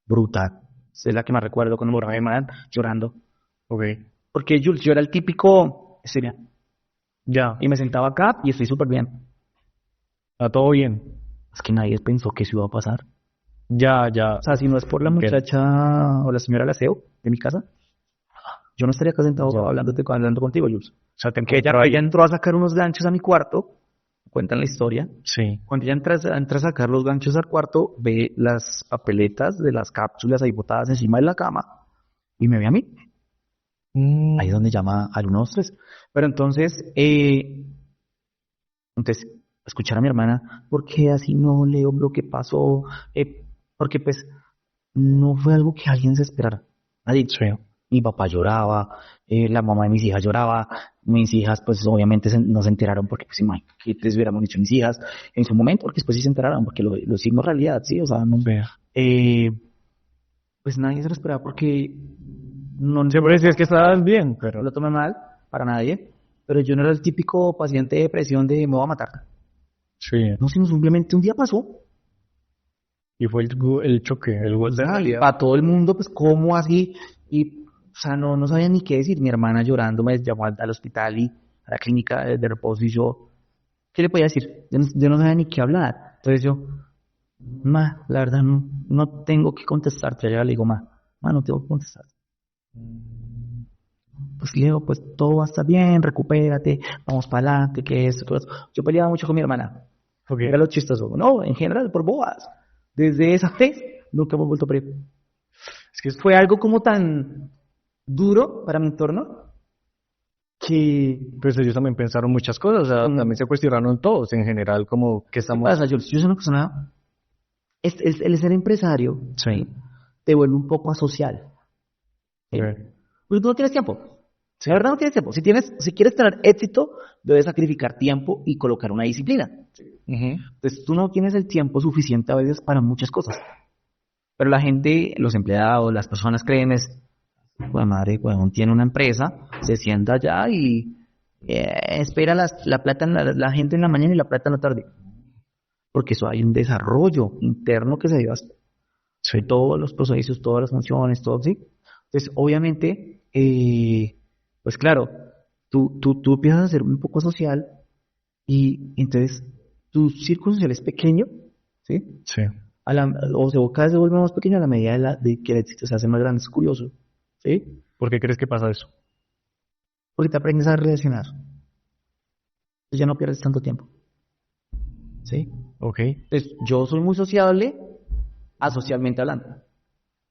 brutal. Esa es la que más recuerdo cuando moraba mi hermana llorando. Ok. Porque yo era el típico, sería, Ya. y me sentaba acá y estoy súper bien. Está todo bien. Es que nadie pensó que eso iba a pasar. Ya, ya. O sea, si no es por la Ok. muchacha o la señora del aseo de mi casa, yo no estaría acá sentado Ya. hablando contigo, Jules. O sea, te Que encontró ahí. ella entró a sacar unos ganchos a mi cuarto, cuentan la historia. Sí. Cuando ella entra a sacar los ganchos al cuarto, ve las papeletas de las cápsulas ahí botadas encima de la cama y me ve a mí. Ahí es donde llama al 123. Pero entonces, escuchar a mi hermana, ¿por qué así no leo lo que pasó? Porque pues no fue algo que alguien se esperara. Nadie. Sí. Mi papá lloraba, la mamá de mis hijas lloraba, mis hijas pues obviamente no se enteraron porque pues imagínate que les hubiéramos dicho a mis hijas en su momento, porque después sí se enteraron, porque lo hicimos realidad, sí, o sea, no, pues nadie se lo esperaba porque no Siempre decías que estabas bien, no pero... lo tomé mal para nadie, pero yo no era el típico paciente de depresión de me voy a matar. Sí. No, sino simplemente un día pasó. Y fue el choque, el gol de realidad. Para todo el mundo, pues, ¿cómo así? Y, o sea, no sabía ni qué decir. Mi hermana llorando me llamó al hospital y a la clínica de reposo y yo, ¿qué le podía decir? Yo no sabía ni qué hablar. Entonces yo, la verdad, no tengo que contestarte. Ya le digo, no tengo que contestar. Pues le digo, pues todo va a estar bien, recupérate, vamos para adelante, que esto, que lo otro. Yo peleaba mucho con mi hermana. Ok. Era lo chistoso. No, en general, por boas. Desde esa vez, nunca hemos vuelto a pelear. Es que Fue algo como tan duro para mi entorno que... pues ellos también pensaron muchas cosas, o sea, también se cuestionaron todos en general, como que ¿Qué estamos... pasa, Jules? Yo soy una persona... El ser empresario Sí. te vuelve un poco asocial. ¿Sí? Ok. Porque tú no tienes tiempo. La verdad no tienes tiempo. Si quieres tener éxito, debes sacrificar tiempo y colocar una disciplina. Ujú. Entonces tú no tienes el tiempo suficiente a veces para muchas cosas. Pero la gente, los empleados, las personas creen pues madre, cuando tiene una empresa, se sienta allá y espera la plata, la gente en la mañana y la plata en la tarde. Porque eso hay un desarrollo interno que se dio Sí. todos los procesos, todas las funciones, todo, ¿sí? Entonces, obviamente, pues claro, tú empiezas a ser un poco social y entonces tu círculo social es pequeño, ¿sí? Sí. Cada vez se vuelve más pequeño a la medida de que el éxito se hace más grande, es curioso, ¿sí? ¿Por qué crees que pasa eso? Porque te aprendes a relacionar. Entonces ya no pierdes tanto tiempo, ¿sí? Ok. Entonces, yo soy muy sociable, asocialmente hablando.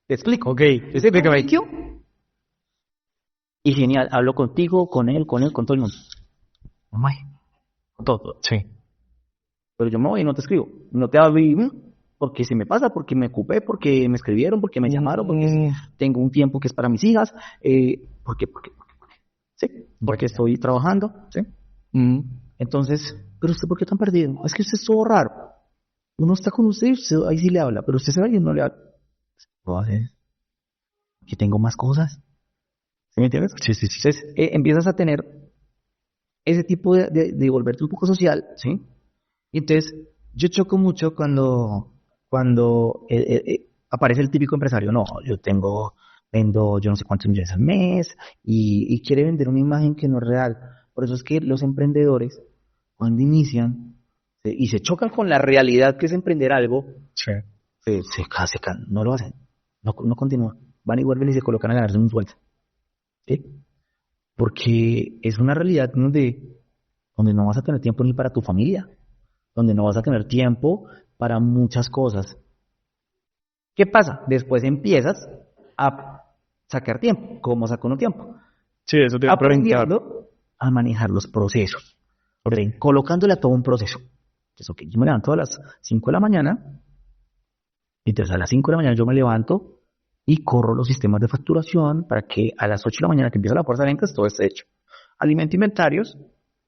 ¿Te explico? Ok. Explícame. Y genial, hablo contigo, con él, con todo el mundo. Mamá, con todo. Sí. Pero yo me voy y no te escribo. No te hablo porque se me pasa, porque me ocupé, porque me escribieron, porque me llamaron, porque tengo un tiempo que es para mis hijas, porque, sí, porque estoy trabajando, ¿sí? Entonces, pero usted, ¿por qué tan perdido? Es que usted es todo raro. Uno está con usted, ahí sí le habla, pero usted se va y no le habla. ¿Lo hace? Que tengo más cosas. ¿Sí me entiendes? Sí. Entonces, empiezas a tener ese tipo de volverte un poco social, ¿sí? Y entonces, yo choco mucho cuando aparece el típico empresario. No, vendo yo no sé cuántos millones al mes y quiere vender una imagen que no es real. Por eso es que los emprendedores, cuando inician y se chocan con la realidad que es emprender algo, Sí. no lo hacen, no continúan. Van y vuelven y se colocan a ganarse un sueldo. ¿Sí? Porque es una realidad donde no vas a tener tiempo ni para tu familia, donde no vas a tener tiempo para muchas cosas. ¿Qué pasa? Después empiezas a sacar tiempo. ¿Cómo saco uno tiempo? Sí, eso te iba a preguntar. Aprendiendo a manejar los procesos. Colocándole a todo un proceso. Entonces, ok, yo me levanto a las 5 de la mañana, y entonces a las 5 de la mañana yo me levanto y corro los sistemas de facturación para que a las 8 de la mañana que empieza la fuerza de ventas todo esté hecho. Alimento inventarios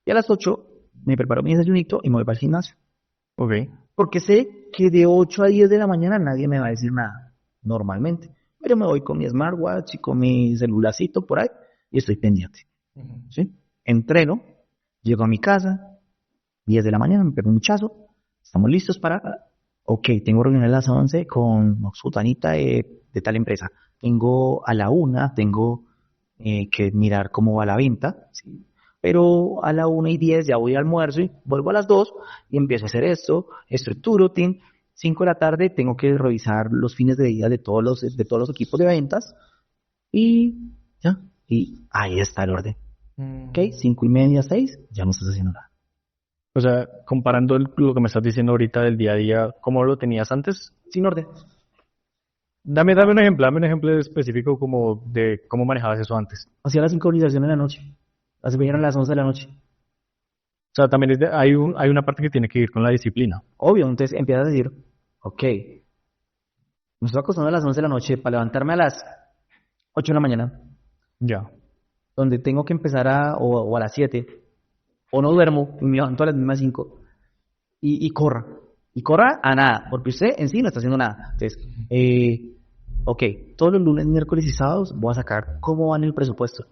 y a las 8 me preparo mi desayunito y me voy para el gimnasio. Ok. Porque sé que de 8 a 10 de la mañana nadie me va a decir nada, normalmente. Pero me voy con mi smartwatch y con mi celularcito por ahí y estoy pendiente. ¿Sí? Entreno, llego a mi casa, 10 de la mañana, me pego un muchazo, estamos listos para... Ok, tengo reunión a las 11 con Sutanita de tal empresa. Tengo a la 1, tengo que mirar cómo va la venta, ¿sí? Pero a la 1:10 ya voy al almuerzo y vuelvo a las 2 y empiezo a hacer esto, estructuro, 5 de la tarde tengo que revisar los fines de día de todos los equipos de ventas y ya, y ahí está el orden. Ok, 5:30, 6, ya no estás haciendo nada. O sea, comparando lo que me estás diciendo ahorita del día a día, ¿cómo lo tenías antes? Sin orden. Dame un ejemplo específico como de cómo manejabas eso antes. Hacía la sincronización en la noche. Así me dieron las 11 de la noche. O sea, también hay una parte que tiene que ir con la disciplina. Obvio, entonces empiezas a decir, ok, me estoy acostando a las 11 de la noche para levantarme a las 8 de la mañana, Ya. donde tengo que empezar o a las 7, o no duermo y me levanto a las mismas 5, y corra. Y corra a nada, porque usted en sí no está haciendo nada. Entonces, ok, todos los lunes, miércoles y sábados voy a sacar cómo va en el presupuesto.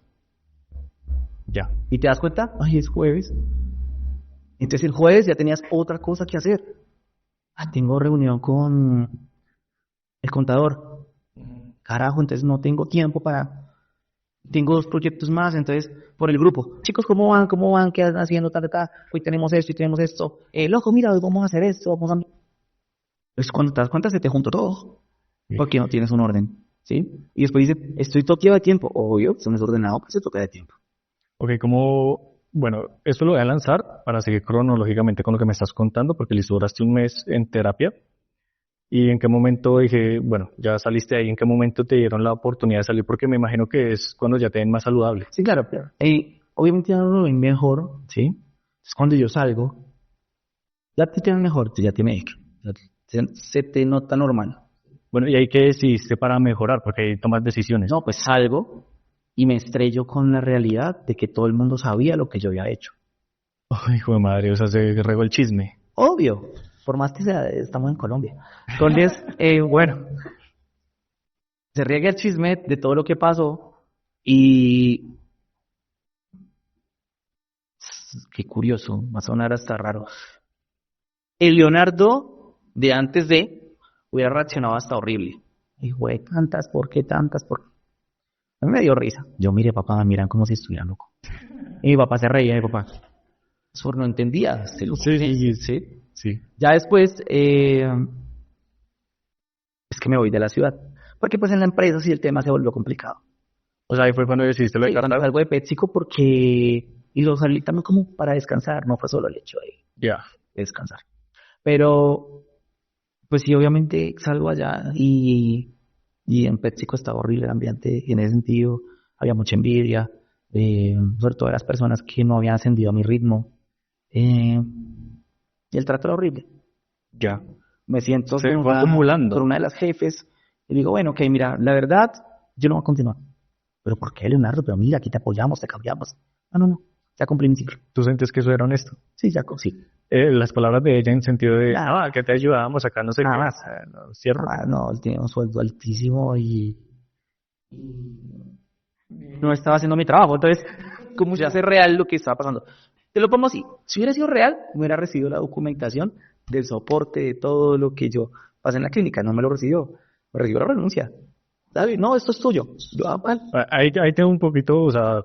Ya. Y te das cuenta, ay, es jueves. Entonces el jueves ya tenías otra cosa que hacer. Tengo reunión con el contador. Carajo, entonces no tengo tiempo para... Tengo 2 proyectos más, entonces, por el grupo. Chicos, ¿cómo van? ¿Cómo van? ¿Qué están haciendo? Hoy tenemos esto y tenemos esto. Loco, mira, hoy vamos a hacer esto, vamos a... Pues cuando te das cuenta se te junta todo. Porque no tienes un orden, ¿sí? Y después dice, estoy toqueado de tiempo. Obvio, son desordenado, pues se toca de tiempo. Ok, bueno, esto lo voy a lanzar para seguir cronológicamente con lo que me estás contando, porque listo, duraste un mes en terapia. ¿Y en qué momento dije, bueno, ya saliste de ahí? ¿En qué momento te dieron la oportunidad de salir? Porque me imagino que es cuando ya te ven más saludable. Sí, claro. Obviamente ya no lo ven mejor, ¿sí? Entonces cuando yo salgo, ya te tienen mejor, ya te médico. Se te nota normal. Bueno, ¿y ahí qué decidiste para mejorar? Porque ahí tomas decisiones. No, pues salgo y me estrello con la realidad de que todo el mundo sabía lo que yo había hecho. Ay, hijo de madre, o sea, se regó el chisme. Obvio, por más que sea, estamos en Colombia. Entonces, bueno, se riega el chisme de todo lo que pasó y... Qué curioso, va a sonar hasta raro. El Leonardo de antes de hubiera reaccionado hasta horrible. Hijo de tantas, ¿por qué tantas? A mí me dio risa. Yo, mire, papá, me miran como si estuviera loco. Y mi papá se reía, mi papá. Eso no entendía. Sí. Ya después, es que me voy de la ciudad. Porque pues en la empresa sí el tema se volvió complicado. O sea, ahí fue cuando decidiste lo de Sí, cuando Qatar. salgo de PepsiCo porque... Y lo salí también como para descansar. No fue solo el hecho de Ya. descansar. Pero, pues sí, obviamente salgo allá y en PepsiCo estaba horrible el ambiente. En ese sentido, había mucha envidia. Sobre todo de las personas que no habían ascendido a mi ritmo. Y el trato era horrible. Ya. Me siento Se fue acumulando. por una de las jefes y digo, bueno, ok, mira, la verdad, yo no voy a continuar. ¿Pero por qué, Leonardo? Pero mira, aquí te apoyamos, te cambiamos. No, ya cumplí mi ciclo. ¿Tú sientes que eso era honesto? Sí, sí. Las palabras de ella en sentido de, Nada. que te ayudábamos acá, no sé Nada qué. más. No, ¿cierto? No, él tiene un sueldo altísimo y no estaba haciendo mi trabajo. Entonces, como se hace real lo que estaba pasando. Te lo pongo así. Si hubiera sido real, me hubiera recibido la documentación del soporte de todo lo que yo pasé en la clínica. No me lo recibió. Me recibió la renuncia. David, no, esto es tuyo. Yo, mal. Ahí tengo un poquito, o sea,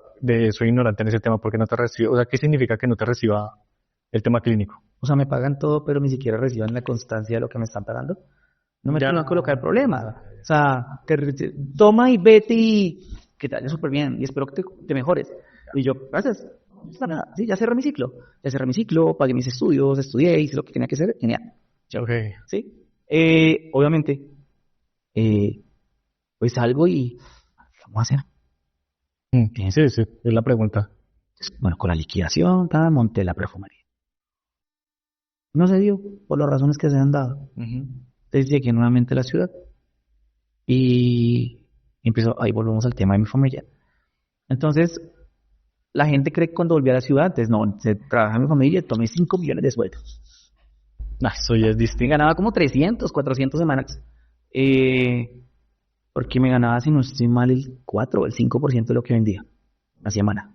soy ignorante en ese tema, porque no te recibo, o sea, ¿qué significa que no te reciba el tema clínico? O sea, me pagan todo, pero ni siquiera reciban la constancia de lo que me están pagando. No me Ya. tengo que colocar el problema. O sea, toma y vete y que te vaya súper bien y espero que te mejores. Y yo, gracias. No pasa nada. Sí, ya cerré mi ciclo, pagué mis estudios, estudié, hice lo que tenía que hacer, genial. Ok. ¿Sí? Obviamente, pues salgo y ¿qué vamos a hacer? Sí, es la pregunta. Bueno, con la liquidación, monté la perfumería. No se dio, por las razones que se han dado. Entonces llegué nuevamente a la ciudad y ahí volvemos al tema de mi familia. Entonces, la gente cree que cuando volví a la ciudad, entonces no, se trabaja en mi familia, tomé 5 millones de sueldos. Eso ya es Me distinto. ganaba como 300, 400 semanas. Porque me ganaba, si no estoy mal, el 4 o el 5% de lo que vendía una semana.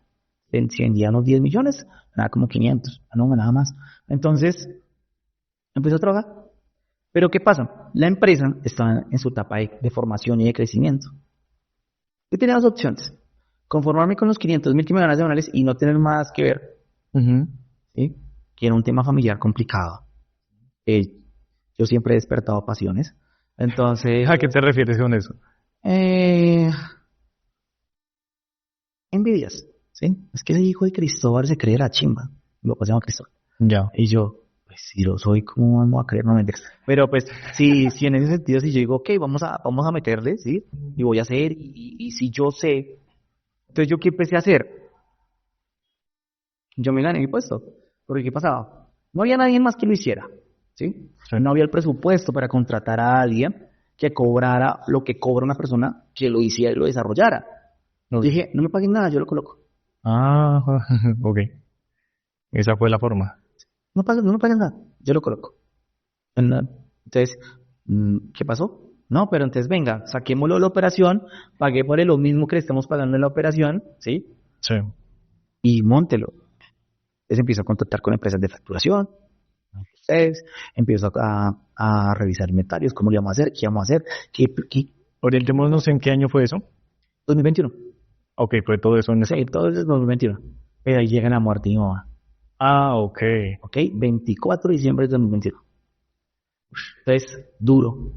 Si vendía unos 10 millones, ganaba como 500. No, ganaba más. Entonces, empecé a trabajar. Pero ¿qué pasa? La empresa estaba en su etapa de formación y de crecimiento. Yo tenía dos opciones. Conformarme con los 500.000 que me ganan semanales y no tener más que ver, Ujú. ¿sí? Que era un tema familiar complicado. Yo siempre he despertado pasiones. Entonces, ¿A qué te refieres con eso? eh, envidias, ¿sí? Es que ese hijo de Cristóbal se cree la chimba. Lo que se llama Cristóbal. Ya. Y yo, pues si lo soy, ¿cómo vamos a creer? No mentiras. Pero pues, sí, en ese sentido, si yo digo, ok, vamos a meterle, ¿sí? Y voy a hacer, y si yo sé. Entonces, ¿yo qué empecé a hacer? Yo me gané mi puesto. Porque ¿qué pasaba? No había nadie más que lo hiciera, ¿sí? Sí. No había el presupuesto para contratar a alguien que cobrara lo que cobra una persona que lo hiciera y lo desarrollara. Ok. Dije, no me paguen nada, yo lo coloco. Ah, ok. Esa fue la forma. No me paguen nada, yo lo coloco. Entonces, ¿qué pasó? No, pero entonces venga, saquémoslo de la operación, pagué por él lo mismo que le estamos pagando en la operación, ¿sí? Sí. Y móntelo. Entonces empiezo a contactar con empresas de facturación, ustedes, empiezo a revisar inventarios, cómo le vamos a hacer, qué vamos a hacer, qué Orientémonos en qué año fue eso. 2021. Ok, fue todo eso en esa. Sí, todo es 2021. Pero ahí llega la muerte de mi mamá. Ah, ok. ¿Ok? 24 de diciembre de 2021. Entonces, duro.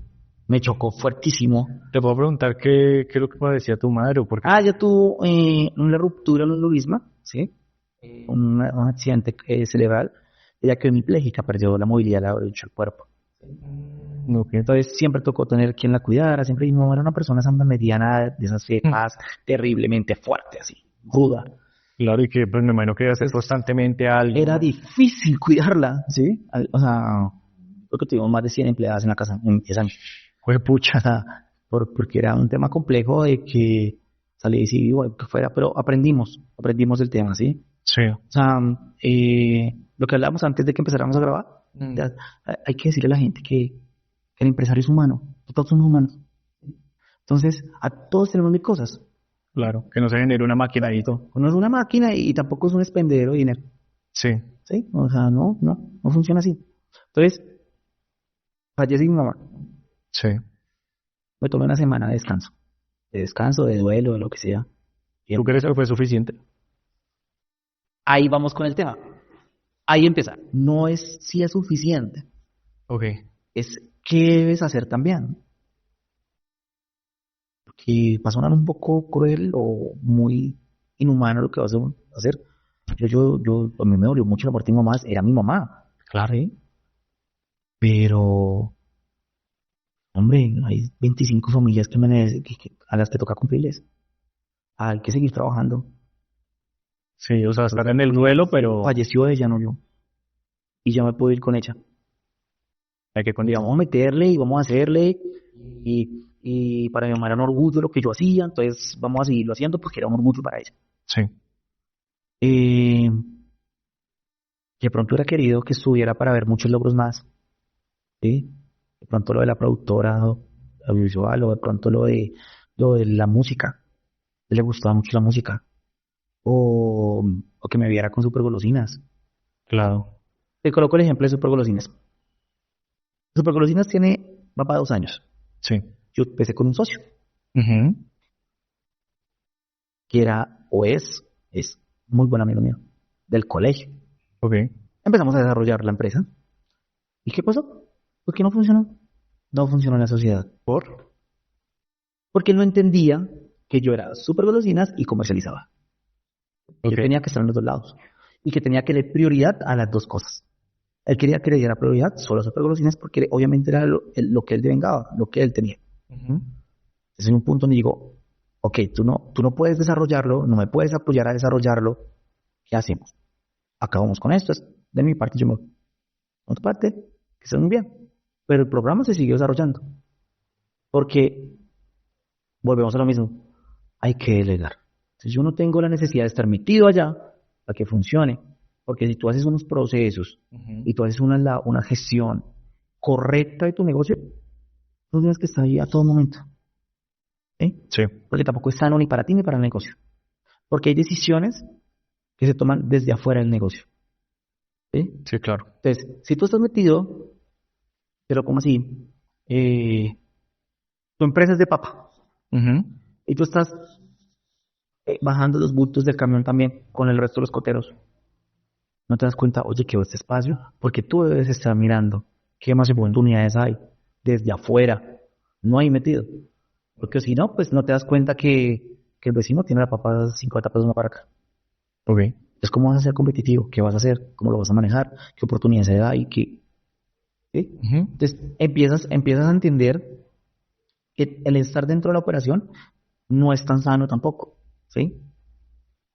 Me chocó fuertísimo. Te puedo preguntar qué es lo que padecía tu madre o por qué. Ya tuvo una ruptura en un aneurisma, ¿sí? Un accidente cerebral. Ella quedó hemipléjica, perdió la movilidad del cuerpo. Ok. Entonces siempre tocó tener quien la cuidara, siempre mi mamá era una persona mediana de esas cepas, terriblemente fuerte, así, ruda. Claro, y que pues me imagino que debe hacer constantemente algo. Era difícil cuidarla, ¿sí? O sea, creo que tuvimos más de 100 empleadas en la casa en 10 años. Fue pucha. O sea, porque era un tema complejo de que salí y sí, bueno, que fuera, pero aprendimos el tema, ¿sí? Sí. O sea, lo que hablábamos antes de que empezáramos a grabar, ya, hay que decirle a la gente que el empresario es humano, todos somos humanos. Entonces, a todos tenemos mil cosas. Claro, que no se genere una máquina ahí. No es una máquina y tampoco es un expendedero de dinero. Sí. ¿Sí? O sea, no funciona así. Entonces, fallecí mi mamá. Sí. Me tomé una semana de descanso, de duelo, de lo que sea. ¿Tú crees que fue suficiente? Ahí vamos con el tema. Ahí empieza. No es si es suficiente, Ok. es qué debes hacer también. Porque va a sonar un poco cruel o muy inhumano lo que vas a hacer. A mí me dolió mucho la muerte de mi mamá, era mi mamá, claro, ¿sí? Pero, hombre, hay 25 familias a las que toca cumplirles. Hay que seguir trabajando. Sí, o sea, estar en el duelo, pero Falleció ella, no yo. Y ya me puedo ir con ella. hay que Y continuar. vamos a meterle y vamos a hacerle. Y para mi mamá era un orgullo lo que yo hacía, entonces vamos a seguirlo haciendo porque era un orgullo para ella. Sí. Eh, que de pronto hubiera querido que estuviera para ver muchos logros más. ¿Sí? De pronto lo de la productora audiovisual o de pronto lo de la música. A él le gustaba mucho la música. O que me viera con Super Golosinas. Claro. Te coloco el ejemplo de Super Golosinas. Super Golosinas va para 2 años. Sí. Yo empecé con un socio, Ujú. que es muy buen amigo mío, del colegio. Ok. Empezamos a desarrollar la empresa. ¿Y qué pasó? ¿Por qué no funcionó? No funcionó en la sociedad. Porque él no entendía que yo era Super Golosinas y comercializaba. Ok. Yo tenía que estar en los dos lados. Y que tenía que darle prioridad a las dos cosas. Él quería que le diera prioridad solo a Super Golosinas porque obviamente era lo que él devengaba, lo que él tenía. Ujú. Entonces en un punto donde digo, ok, tú no puedes desarrollarlo, no me puedes apoyar a desarrollarlo, ¿qué hacemos? Acabamos con esto, de mi parte yo me voy. Por tu parte, que estés muy bien. Pero el programa se siguió desarrollando. Porque, volvemos a lo mismo, hay que delegar. Si yo no tengo la necesidad de estar metido allá para que funcione, Porque si tú haces unos procesos y tú haces una gestión correcta de tu negocio, no tienes que estar ahí a todo momento. ¿Sí? Sí. Porque tampoco es sano ni para ti ni para el negocio. Porque hay decisiones que se toman desde afuera del negocio. ¿Sí? Sí, claro. Entonces, si tú estás metido, pero como así, tu empresa es de papa y tú estás bajando los bultos del camión también con el resto de los coteros, no te das cuenta, oye, quedó este espacio, porque tú debes estar mirando qué más oportunidades hay desde afuera, no hay metido. Porque si no, pues no te das cuenta que el vecino tiene la papa 50 pesos más para acá. Ok. Entonces, ¿cómo vas a ser competitivo? ¿Qué vas a hacer? ¿Cómo lo vas a manejar? ¿Qué oportunidades se da? ¿Sí? Entonces, empiezas a entender que el estar dentro de la operación no es tan sano tampoco, ¿sí?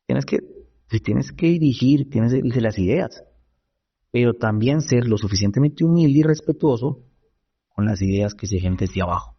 Tienes que dirigir, tienes que dirigir las ideas, pero también ser lo suficientemente humilde y respetuoso con las ideas que se lleguen desde abajo.